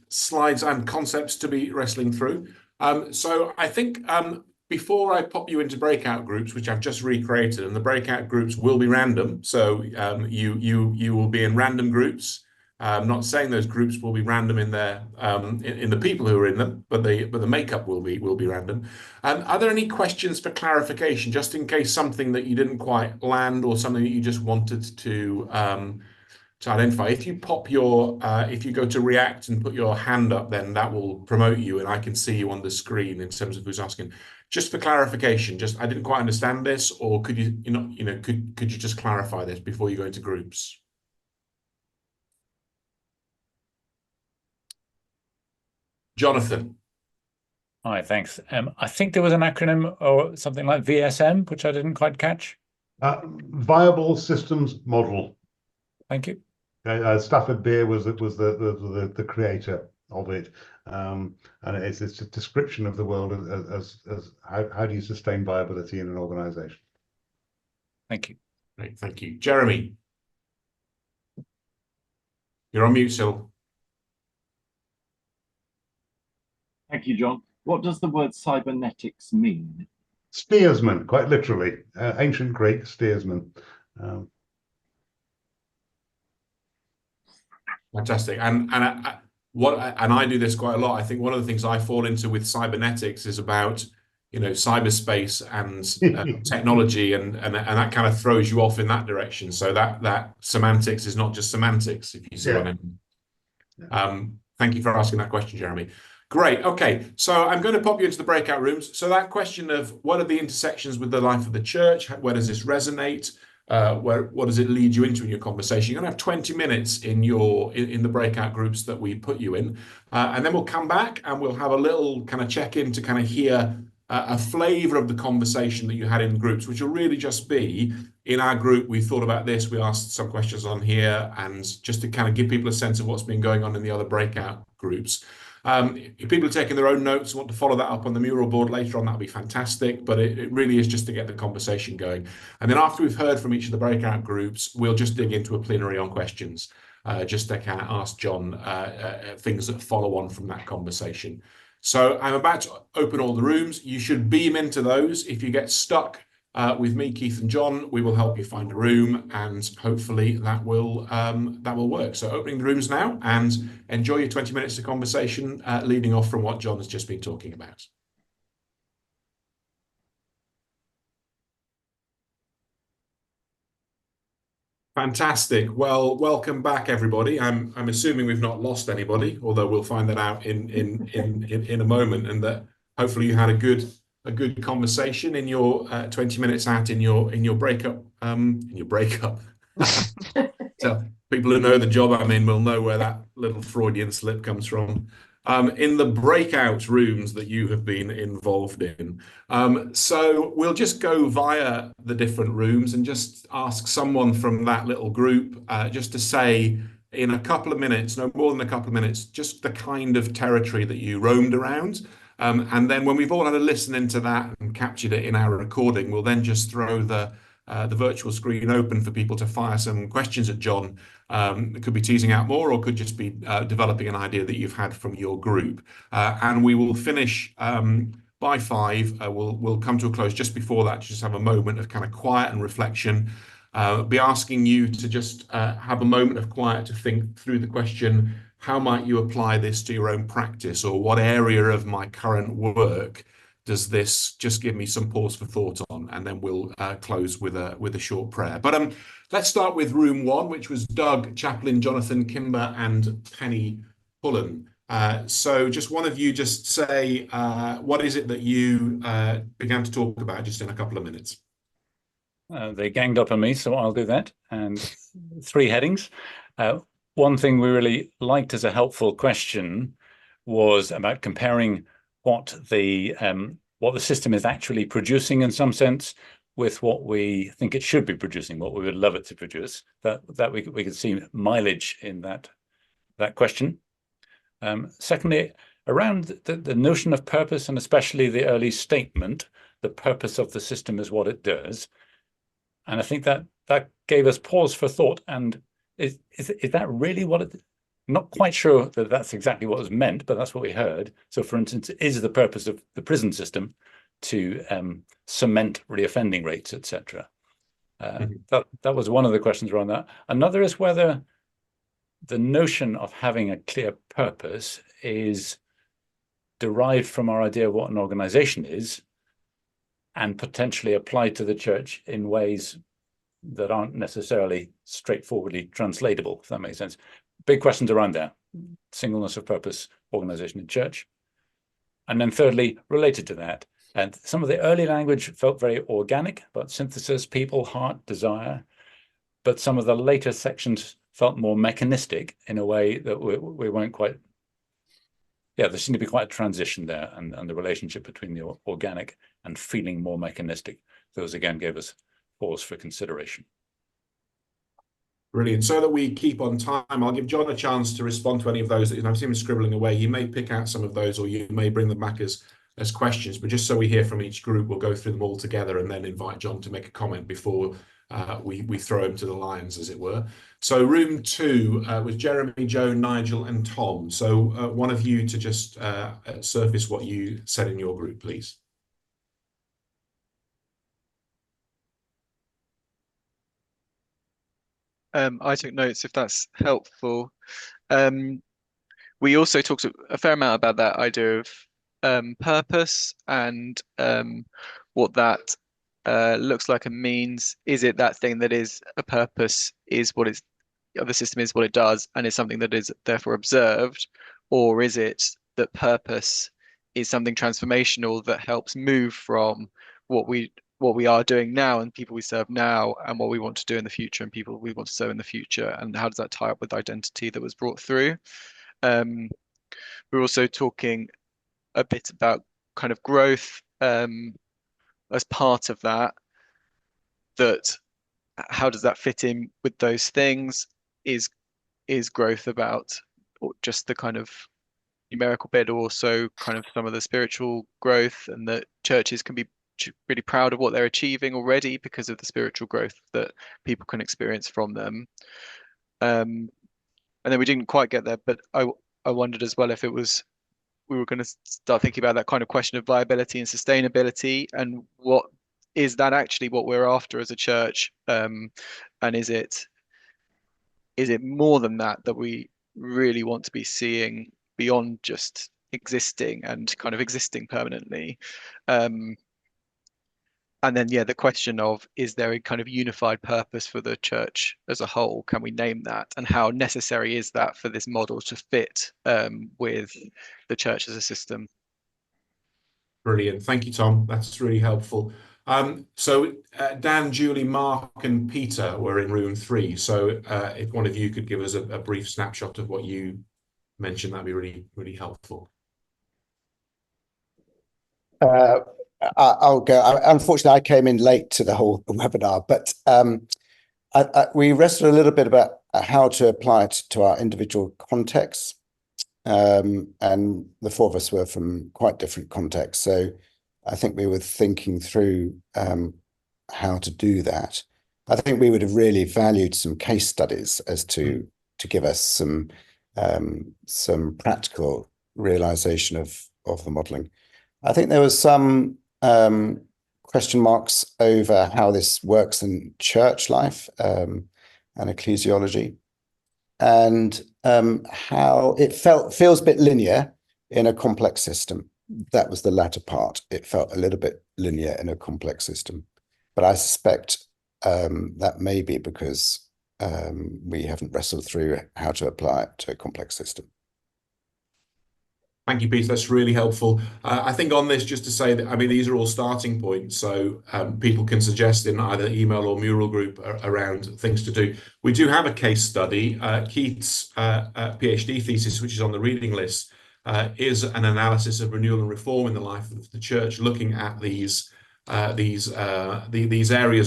slides and concepts to be wrestling through. So I think before I pop you into breakout groups, which I've just recreated, and the breakout groups will be random, so you will be in random groups. I'm not saying those groups will be random in their in the people who are in them, but the makeup will be random. Are there any questions for clarification, just in case something that you didn't quite land or something that you just wanted to identify? If you pop your if you go to React and put your hand up, then that will promote you, and I can see you on the screen in terms of who's asking. Just for clarification, just I didn't quite understand this, or could you could you just clarify this before you go into groups? Jonathan. Hi, thanks. I think there was an acronym or something like VSM, which I didn't quite catch. Viable Systems Model. Thank you. Stafford Beer was the creator of it, and it's a description of the world as how do you sustain viability in an organization. Thank you. Great, thank you. Jeremy. You're on mute still. Thank you, John. What does the word cybernetics mean? Steersman, quite literally. Ancient Greek steersman. Fantastic. And I do this quite a lot. I think one of the things I fall into with cybernetics is about cyberspace and technology, and that kind of throws you off in that direction. So that semantics is not just semantics, if you see what I mean. Yeah. Thank you for asking that question, Jeremy. Great. Okay, so I'm going to pop you into the breakout rooms. So that question of what are the intersections with the life of the church? Where does this resonate? What does it lead you into in your conversation? You're going to have 20 minutes in the breakout groups that we put you in, and then we'll come back and we'll have a little kind of check-in to kind of hear a flavour of the conversation that you had in groups, which will really just be in our group. We thought about this. We asked some questions on here, and just to kind of give people a sense of what's been going on in the other breakout groups. If people are taking their own notes and want to follow that up on the mural board later on, that'll be fantastic. But it really is just to get the conversation going. And then after we've heard from each of the breakout groups, we'll just dig into a plenary on questions, just to kind of ask John things that follow on from that conversation. So I'm about to open all the rooms. You should beam into those. If you get stuck with me, Keith and John, we will help you find a room, and hopefully that will work. So opening the rooms now, and enjoy your 20 minutes of conversation, leading off from what John has just been talking about. Fantastic. Well, welcome back, everybody. I'm assuming we've not lost anybody, although we'll find that out in a moment, and that hopefully you had a good conversation in your 20 minutes out in your breakup. So people who know the job I'm in will know where that little Freudian slip comes from. In the breakout rooms that you have been involved in. So we'll just go via the different rooms and just ask someone from that little group just to say in a couple of minutes, no more than a couple of minutes, just the kind of territory that you roamed around. And then when we've all had a listen into that and captured it in our recording, we'll then just throw the virtual screen open for people to fire some questions at John. It could be teasing out more or could just be developing an idea that you've had from your group. And we will finish by 5. We'll come to a close just before that, just have a moment of kind of quiet and reflection. Be asking you to just have a moment of quiet to think through the question, how might you apply this to your own practice, or what area of my current work does this just give me some pause for thought on? And then we'll close with a short prayer. But let's start with room 1, which was Doug, Chaplain, Jonathan, Kimber, and Penny Pullen. So just one of you just say, what is it that you began to talk about just in a couple of minutes? They ganged up on me, so I'll do that. And 3 headings. One thing we really liked as a helpful question was about comparing what the system is actually producing in some sense with what we think it should be producing, what we would love it to produce. That we could see mileage in that question. Secondly, around the notion of purpose, and especially the early statement, the purpose of the system is what it does. And I think that gave us pause for thought. And is that really what it? Not quite sure that that's exactly what was meant, but that's what we heard. So, for instance, is the purpose of the prison system to cement reoffending rates, etc.? That was one of the questions around that. Another is whether the notion of having a clear purpose is derived from our idea of what an organization is, and potentially applied to the church in ways that aren't necessarily straightforwardly translatable, if that makes sense. Big questions around there. Singleness of purpose, organization in church. And then thirdly, related to that, and some of the early language felt very organic about synthesis, people, heart, desire. But some of the later sections felt more mechanistic in a way that we weren't quite. Yeah, there seemed to be quite a transition there, and the relationship between the organic and feeling more mechanistic. Those again gave us pause for consideration. Brilliant. So that we keep on time, I'll give John a chance to respond to any of those. I've seen him scribbling away. You may pick out some of those, or you may bring them back as questions. But just so we hear from each group, we'll go through them all together and then invite John to make a comment before we throw him to the lions, as it were. So room 2 was Jeremy, Joe, Nigel, and Tom. So one of you to just surface what you said in your group, please. I took notes if that's helpful. We also talked a fair amount about that idea of purpose and what that looks like and means. Is it that thing that is a purpose, is what it's, the system is what it does, and is something that is therefore observed? Or is it that purpose is something transformational that helps move from what we are doing now and people we serve now, and what we want to do in the future and people we want to serve in the future, and how does that tie up with identity that was brought through? We're also talking a bit about kind of growth as part of that how does that fit in with those things? Is growth about just the kind of numerical bit, or also kind of some of the spiritual growth, and that churches can be really proud of what they're achieving already because of the spiritual growth that people can experience from them. And then we didn't quite get there, but I wondered as well if we were going to start thinking about that kind of question of viability and sustainability, and what is that actually what we're after as a church, and is it more than that we really want to be seeing beyond just existing and kind of existing permanently? And then, yeah, the question of, is there a kind of unified purpose for the church as a whole? Can we name that? And how necessary is that for this model to fit with the church as a system? Brilliant. Thank you, Tom. That's really helpful. So Dan, Julie, Mark, and Peter were in room 3. So if one of you could give us a brief snapshot of what you mentioned, that'd be really, really helpful. I'll go. Unfortunately, I came in late to the whole webinar, but we wrestled a little bit about how to apply it to our individual contexts. And the 4 of us were from quite different contexts. So I think we were thinking through how to do that. I think we would have really valued some case studies as to give us some practical realization of the modeling. I think there was some question marks over how this works in church life and ecclesiology, and how it feels a bit linear in a complex system. That was the latter part. It felt a little bit linear in a complex system, but I suspect that may be because we haven't wrestled through how to apply it to a complex system. Thank you, Peter. That's really helpful. I think on this, just to say that, I mean, these are all starting points. So people can suggest in either email or mural group around things to do. We do have a case study. Keith's PhD thesis, which is on the reading list, is an analysis of renewal and reform in the life of the church, looking at these areas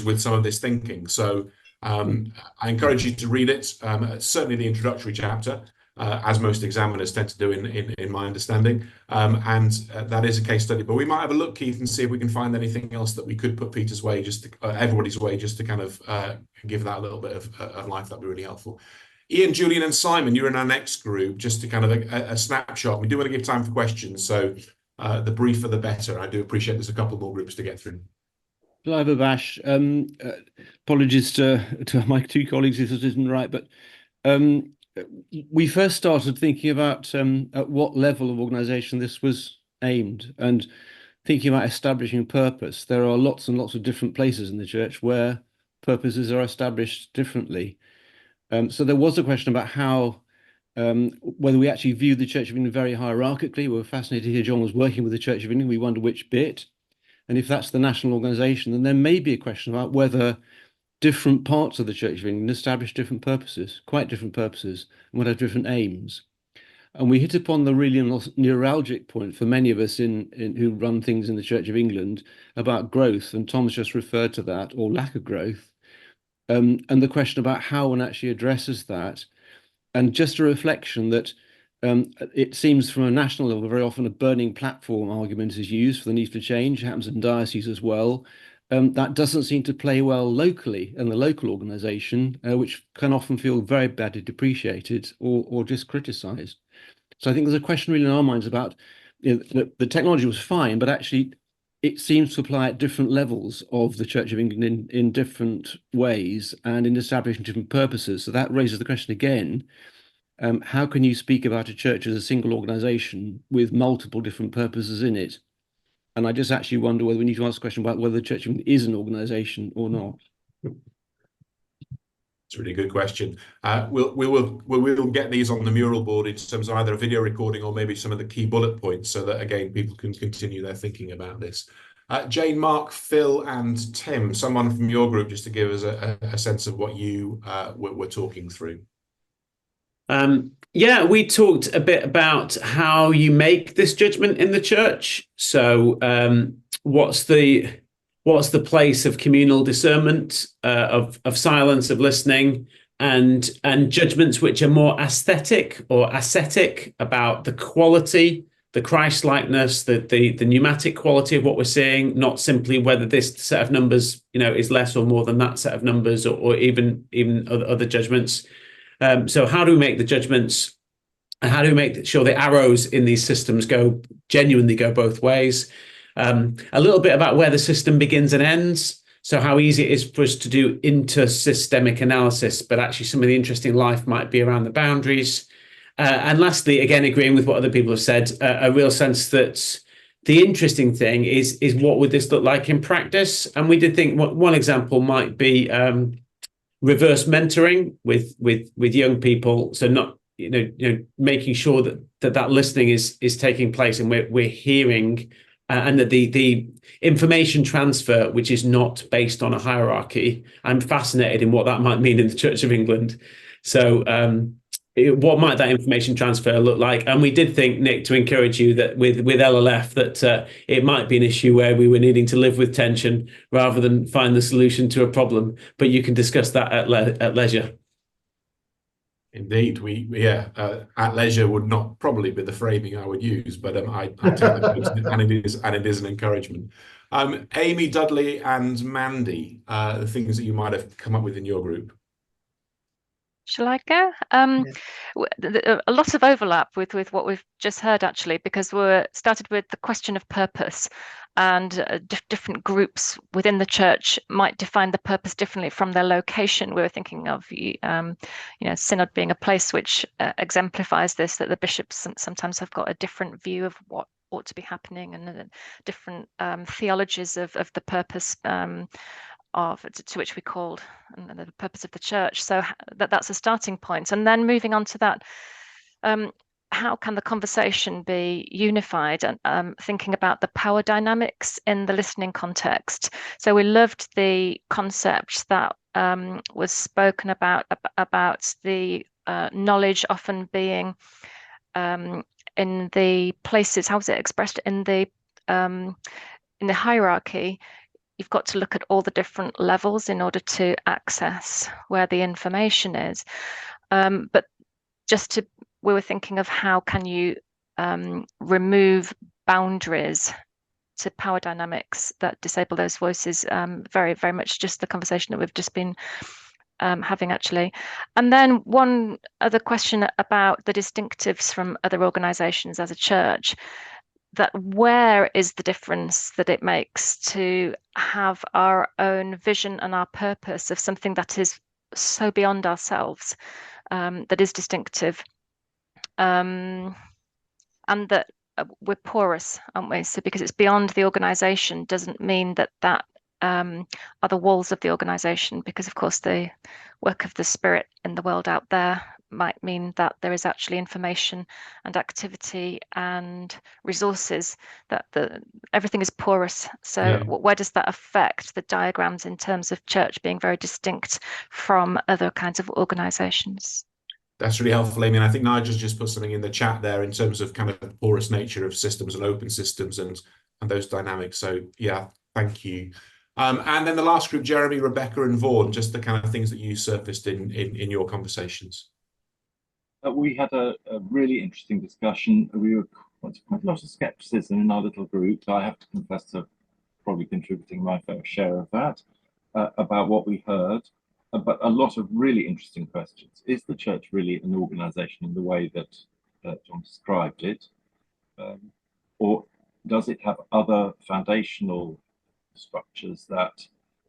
with some of this thinking. So I encourage you to read it. Certainly the introductory chapter. As most examiners tend to do in my understanding. And that is a case study. But we might have a look, Keith, and see if we can find anything else that we could put Peter's way, just to, everybody's way, just to kind of give that a little bit of life. That'd be really helpful. Ian, Julian, and Simon, you're in our next group, just to kind of a snapshot. We do want to give time for questions, so the briefer the better. I do appreciate there's a couple more groups to get through. Clive Bash, apologies to my 2 colleagues if this isn't right, but we first started thinking about at what level of organisation this was aimed, and thinking about establishing purpose. There are lots and lots of different places in the church where purposes are established differently. So there was a question about how, whether we actually view the Church of England very hierarchically. We were fascinated to hear John was working with the Church of England. We wonder which bit. And if that's the national organisation, then there may be a question about whether different parts of the Church of England establish different purposes, quite different purposes, and would have different aims. And we hit upon the really neuralgic point for many of us who run things in the Church of England about growth, and Tom's just referred to that, or lack of growth, and the question about how one actually addresses that, and just a reflection that it seems from a national level very often a burning platform argument is used for the need for change. It happens in dioceses as well. That doesn't seem to play well locally in the local organisation, which can often feel very badly depreciated or just criticised. So I think there's a question really in our minds about, the technology was fine, but actually it seems to apply at different levels of the Church of England in different ways and in establishing different purposes. So that raises the question again, how can you speak about a church as a single organisation with multiple different purposes in it? And I just actually wonder whether we need to ask a question about whether the Church of England is an organisation or not. It's a really good question. We'll get these on the mural board in terms of either a video recording or maybe some of the key bullet points, so that again people can continue their thinking about this. Jane, Mark, Phil, and Tim, someone from your group, just to give us a sense of what you were talking through. Yeah, we talked a bit about how you make this judgment in the church. So what's the place of communal discernment, of silence, of listening, and judgments which are more aesthetic or ascetic about the quality, the Christ-likeness, the pneumatic quality of what we're seeing, not simply whether this set of numbers, is less or more than that set of numbers, or even other judgments. So how do we make the judgments, and how do we make sure the arrows in these systems genuinely go both ways? A little bit about where the system begins and ends. So how easy it is for us to do inter-systemic analysis, but actually some of the interesting life might be around the boundaries. And lastly, again, agreeing with what other people have said, a real sense that the interesting thing is what would this look like in practice? And we did think one example might be reverse mentoring with young people. So not making sure that listening is taking place and we're hearing, and that the information transfer, which is not based on a hierarchy. I'm fascinated in what that might mean in the Church of England. So what might that information transfer look like? And we did think, Nick, to encourage you that with LLF, that it might be an issue where we were needing to live with tension rather than find the solution to a problem. But you can discuss that at leisure. Indeed, at leisure would not probably be the framing I would use, but I take the and it is an encouragement. Amy, Dudley, and Mandy, the things that you might have come up with in your group. Shall I go? A lot of overlap with what we've just heard, actually, because we started with the question of purpose, and different groups within the church might define the purpose differently from their location. We were thinking of, synod being a place which exemplifies this, that the bishops sometimes have got a different view of what ought to be happening, and different theologies of the purpose to which we called and the purpose of the church. So that's a starting point. And then moving on to that, how can the conversation be unified, and thinking about the power dynamics in the listening context. So we loved the concept that was spoken about the knowledge often being in the places, how was it expressed, in the hierarchy. You've got to look at all the different levels in order to access where the information is. But we were thinking of how can you remove boundaries to power dynamics that disable those voices. Very, very much just the conversation that we've just been having, actually. And then one other question about the distinctives from other organisations as a church. That where is the difference that it makes to have our own vision and our purpose of something that is so beyond ourselves, that is distinctive, and that we're porous, aren't we? So because it's beyond the organisation doesn't mean that are the walls of the organisation, because of course the work of the Spirit in the world out there might mean that there is actually information and activity and resources, that everything is porous. So where does that affect the diagrams in terms of church being very distinct from other kinds of organisations? That's really helpful, Amy. And I think Nigel's just put something in the chat there in terms of kind of the porous nature of systems and open systems and those dynamics. So yeah, thank you. And then the last group, Jeremy, Rebecca, and Vaughan, just the kind of things that you surfaced in your conversations. We had a really interesting discussion. We were quite a lot of skepticism in our little group. I have to confess to probably contributing my fair share of that, about what we heard, but a lot of really interesting questions. Is the church really an organisation in the way that John described it? Or does it have other foundational structures that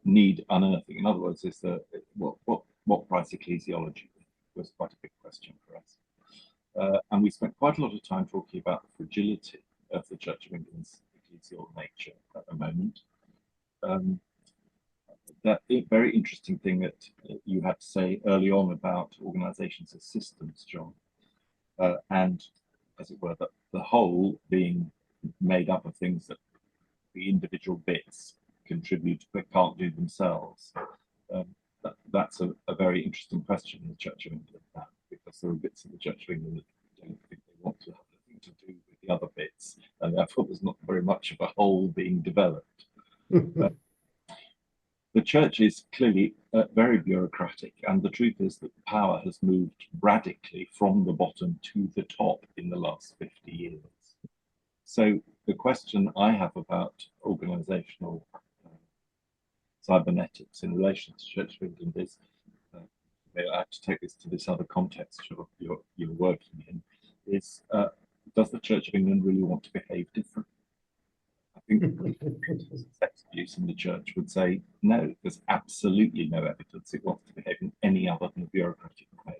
need unearthing? In other words, is there what price ecclesiology was quite a big question for us. And we spent quite a lot of time talking about the fragility of the Church of England's ecclesial nature at the moment. That very interesting thing that you had to say early on about organisations as systems, John, and as it were, the whole being made up of things that the individual bits contribute but can't do themselves. That's a very interesting question in the Church of England now, because there are bits of the Church of England that don't think they want to have anything to do with the other bits, and therefore there's not very much of a whole being developed. The church is clearly very bureaucratic, and the truth is that power has moved radically from the bottom to the top in the last 50 years. So the question I have about organisational cybernetics in relation to Church of England is, I have to take this to this other context you're working in, is does the Church of England really want to behave differently? I think sex abuse in the church would say, no, there's absolutely no evidence it wants to behave in any other than a bureaucratic way.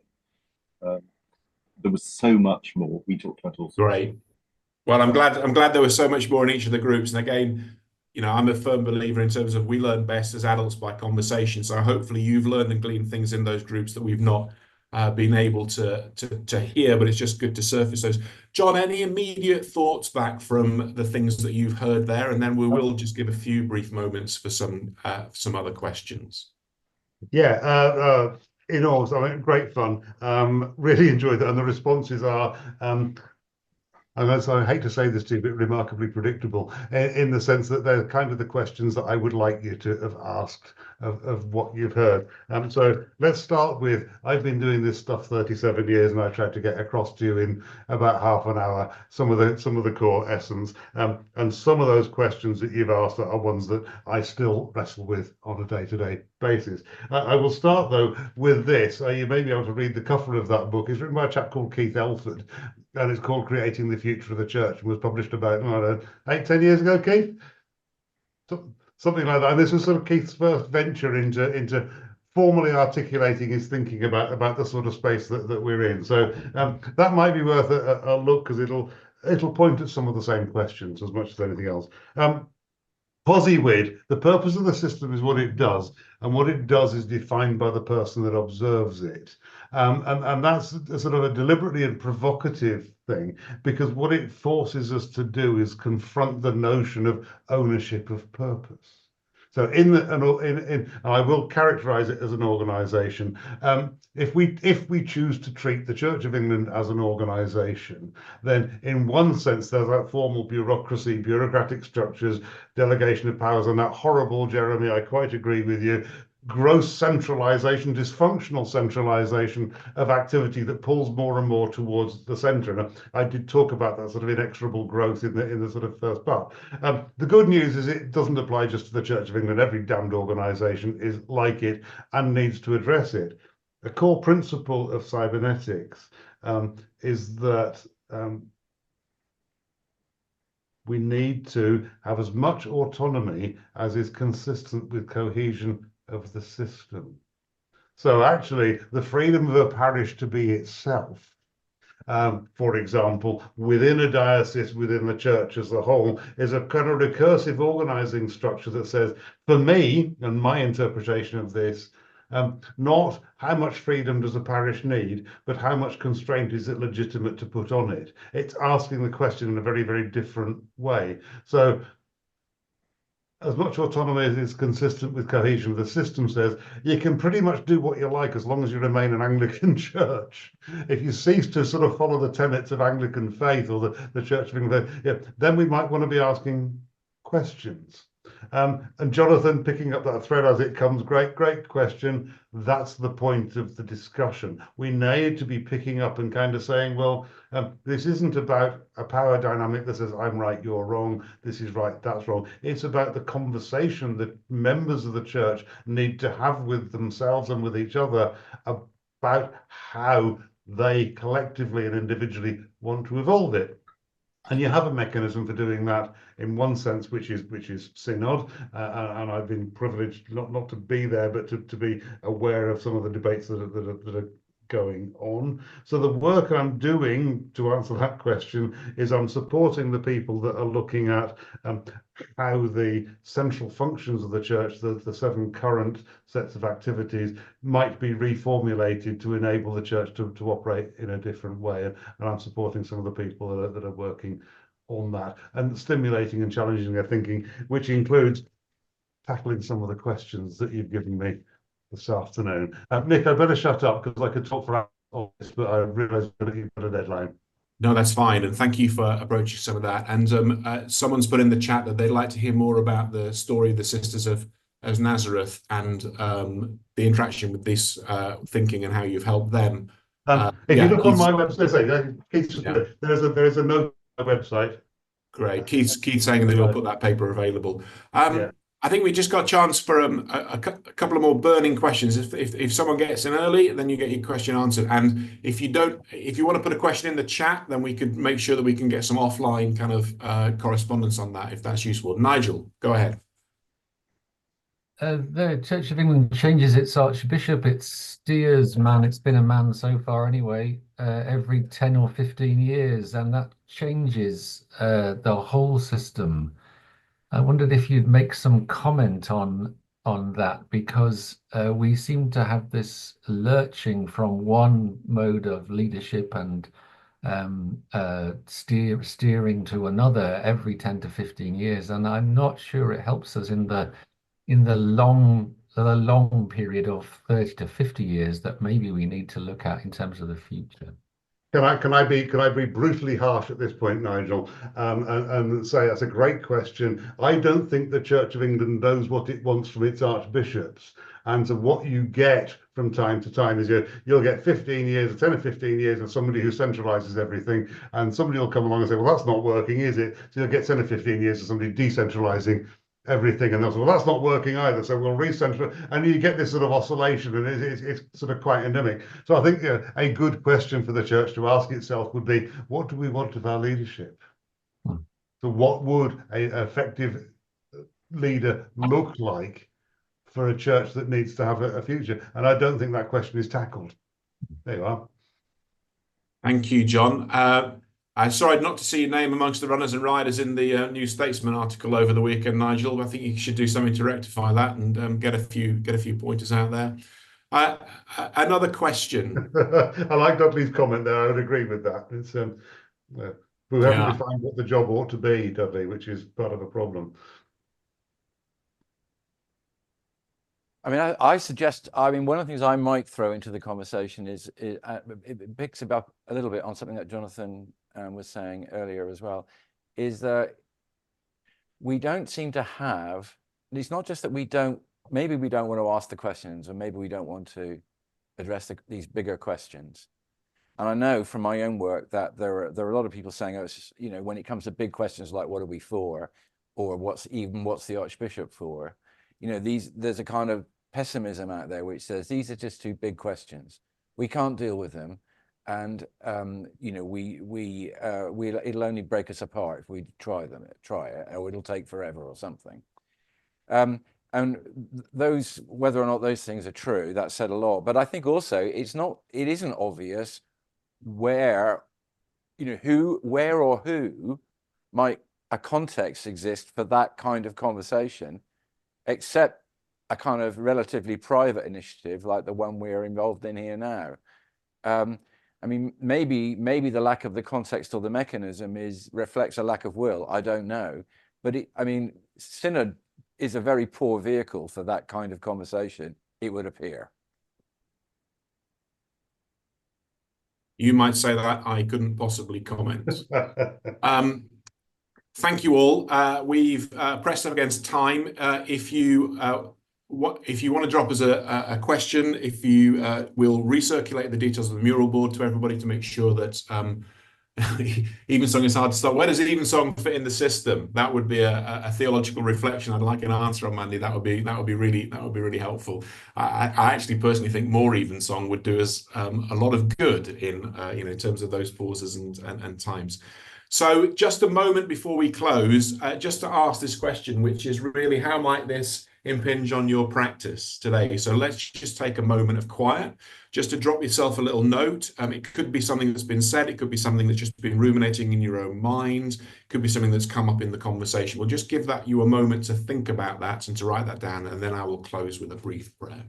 There was so much more. We talked about all sorts of Well, I'm glad there was so much more in each of the groups. And again, I'm a firm believer in terms of we learn best as adults by conversation. So hopefully you've learned and gleaned things in those groups that we've not been able to hear, but it's just good to surface those. John, any immediate thoughts back from the things that you've heard there? And then we will just give a few brief moments for some other questions. Yeah, in all, I mean, great fun. Really enjoyed that, and the responses are, and as I hate to say this to you, but remarkably predictable in the sense that they're kind of the questions that I would like you to have asked of what you've heard. So let's start with, I've been doing this stuff 37 years, and I tried to get across to you in about half an hour some of the core essence. And some of those questions that you've asked are ones that I still wrestle with on a day-to-day basis. I will start though with this. You may be able to read the cover of that book. It's written by a chap called Keith Elford, and it's called Creating the Future of the Church, and was published about, I don't know, 8-10 years ago, Keith? Something like that. And this was sort of Keith's first venture into formally articulating his thinking about the sort of space that we're in. So that might be worth a look, because it'll point at some of the same questions as much as anything else. POSIWID, the purpose of the system is what it does, and what it does is defined by the person that observes it. And that's a sort of a deliberately and provocative thing, because what it forces us to do is confront the notion of ownership of purpose. So and I will characterize it as an organization. If we choose to treat the Church of England as an organization, then in one sense there's that formal bureaucracy, bureaucratic structures, delegation of powers, and that horrible, Jeremy, I quite agree with you, gross centralization, dysfunctional centralization of activity that pulls more and more towards the center. And I did talk about that sort of inexorable growth in the sort of first part. The good news is it doesn't apply just to the Church of England. Every damned organization is like it and needs to address it. A core principle of cybernetics is that we need to have as much autonomy as is consistent with cohesion of the system. So actually, the freedom of a parish to be itself, for example, within a diocese, within the church as a whole, is a kind of recursive organizing structure that says, for me, and my interpretation of this, not how much freedom does a parish need, but how much constraint is it legitimate to put on it. It's asking the question in a very, very different way. So as much autonomy as is consistent with cohesion of the system says, you can pretty much do what you like as long as you remain an Anglican church. If you cease to sort of follow the tenets of Anglican faith or the Church of England, then we might want to be asking questions. And Jonathan, picking up that thread as it comes, great question. That's the point of the discussion. We need to be picking up and kind of saying, well, this isn't about a power dynamic that says, I'm right, you're wrong, this is right, that's wrong. It's about the conversation that members of the church need to have with themselves and with each other about how they collectively and individually want to evolve it. And you have a mechanism for doing that in one sense, which is Synod, and I've been privileged not to be there, but to be aware of some of the debates that are going on. So the work I'm doing to answer that question is I'm supporting the people that are looking at how the central functions of the church, the 7 current sets of activities, might be reformulated to enable the church to operate in a different way. And I'm supporting some of the people that are working on that and stimulating and challenging their thinking, which includes tackling some of the questions that you've given me this afternoon. Nick, I better shut up because I could talk for hours, but I realise that you've got a deadline. No, that's fine. And thank you for approaching some of that. And someone's put in the chat that they'd like to hear more about the story of the Sisters of Nazareth and the interaction with this thinking and how you've helped them. If you look on my website, there's a note on my website. Great. Keith's saying that he'll put that paper available. I think we just got a chance for a couple of more burning questions. If someone gets in early, then you get your question answered. And if you want to put a question in the chat, then we could make sure that we can get some offline kind of correspondence on that, if that's useful. Nigel, go ahead. the Church of England changes its archbishop. It steers man. It's been a man so far anyway, every 10 or 15 years, and that changes the whole system. I wondered if you'd make some comment on that, because we seem to have this lurching from one mode of leadership and steering to another every 10 to 15 years, and I'm not sure it helps us in the long period of 30 to 50 years that maybe we need to look at in terms of the future. Can I be brutally harsh at this point, Nigel, and say that's a great question. I don't think the Church of England knows what it wants from its archbishops. And so what you get from time to time is you'll get 15 years, 10 or 15 years of somebody who centralizes everything, and somebody will come along and say, well, that's not working, is it? So you'll get 10 or 15 years of somebody decentralizing everything, and they'll say, well, that's not working either, so we'll recenter, and you get this sort of oscillation, and it's sort of quite endemic. So I think a good question for the church to ask itself would be, what do we want of our leadership? So what would an effective leader look like for a church that needs to have a future? And I don't think that question is tackled. There you are. Thank you, John. I'm sorry not to see your name amongst the runners and riders in the New Statesman article over the weekend, Nigel. I think you should do something to rectify that and get a few pointers out there. Another question. I like Dudley's comment there. I would agree with that. It's we haven't defined what the job ought to be, Dudley, which is part of the problem. I mean, I suggest, I mean, one of the things I might throw into the conversation is it picks up a little bit on something that Jonathan was saying earlier as well, is that we don't seem to have, it's not just that maybe we don't want to ask the questions, or maybe we don't want to address these bigger questions. And I know from my own work that there are a lot of people saying, oh, it's just, you know, when it comes to big questions like what are we for, or what's the Archbishop for, you know, there's a kind of pessimism out there which says these are just too big questions. We can't deal with them, and you know, it'll only break us apart if we try it, or it'll take forever or something. And whether or not those things are true, that said a lot. But I think also it isn't obvious where or who might a context exist for that kind of conversation, except a kind of relatively private initiative like the one we're involved in here now. I mean, maybe the lack of the context or the mechanism reflects a lack of will. I don't know, but I mean, synod is a very poor vehicle for that kind of conversation, it would appear. You might say that. I couldn't possibly comment. Thank you all. We've pressed up against time. If you want to drop us a question, if you will recirculate the details of the mural board to everybody to make sure that Evensong is hard to stop. Where does Evensong fit in the system? That would be a theological reflection. I'd like an answer on, Mandy. That would be really helpful. I actually personally think more Evensong would do us a lot of good in terms of those pauses and times. So just a moment before we close, just to ask this question, which is really, how might this impinge on your practice today? So let's just take a moment of quiet, just to drop yourself a little note. It could be something that's been said. It could be something that's just been ruminating in your own mind. It could be something that's come up in the conversation. We'll just give you a moment to think about that and to write that down, and then I will close with a brief prayer.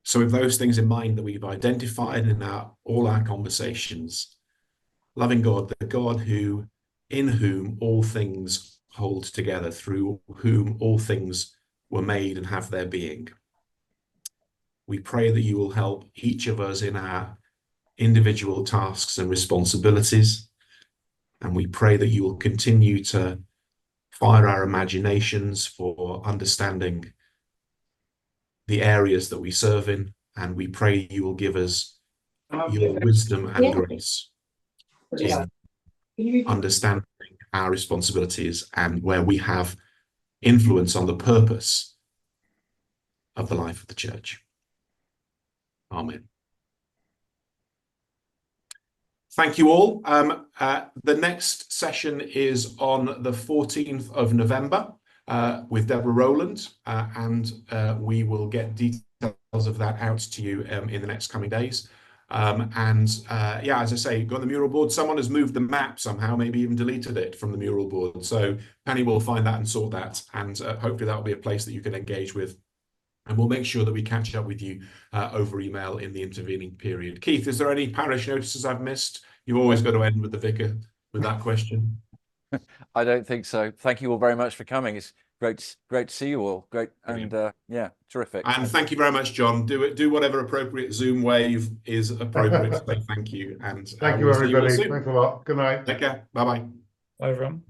So with those things in mind that we've identified in all our conversations, loving God, the God in whom all things hold together, through whom all things were made and have their being, we pray that you will help each of us in our individual tasks and responsibilities. And we pray that you will continue to fire our imaginations for understanding the areas that we serve in. And we pray you will give us your wisdom and grace in understanding our responsibilities and where we have influence on the purpose of the life of the church. Amen. Thank you all. The next session is on the 14th of November with Deborah Rowland, and we will get details of that out to you in the next coming days. Yeah, as I say, go on the mural board. Someone has moved the map somehow, maybe even deleted it from the mural board. So Penny will find that and sort that, and hopefully that will be a place that you can engage with. And we'll make sure that we catch up with you over email in the intervening period. Keith, is there any parish notices I've missed? You've always got to end with the vicar with that question. I don't think so. Thank you all very much for coming. It's great to see you all. Great. And yeah, terrific. And thank you very much, John. Do whatever appropriate Zoom wave is appropriate to say thank you. And thank you, everybody. Thanks a lot. Good night. Take care. Bye-bye. Bye, everyone.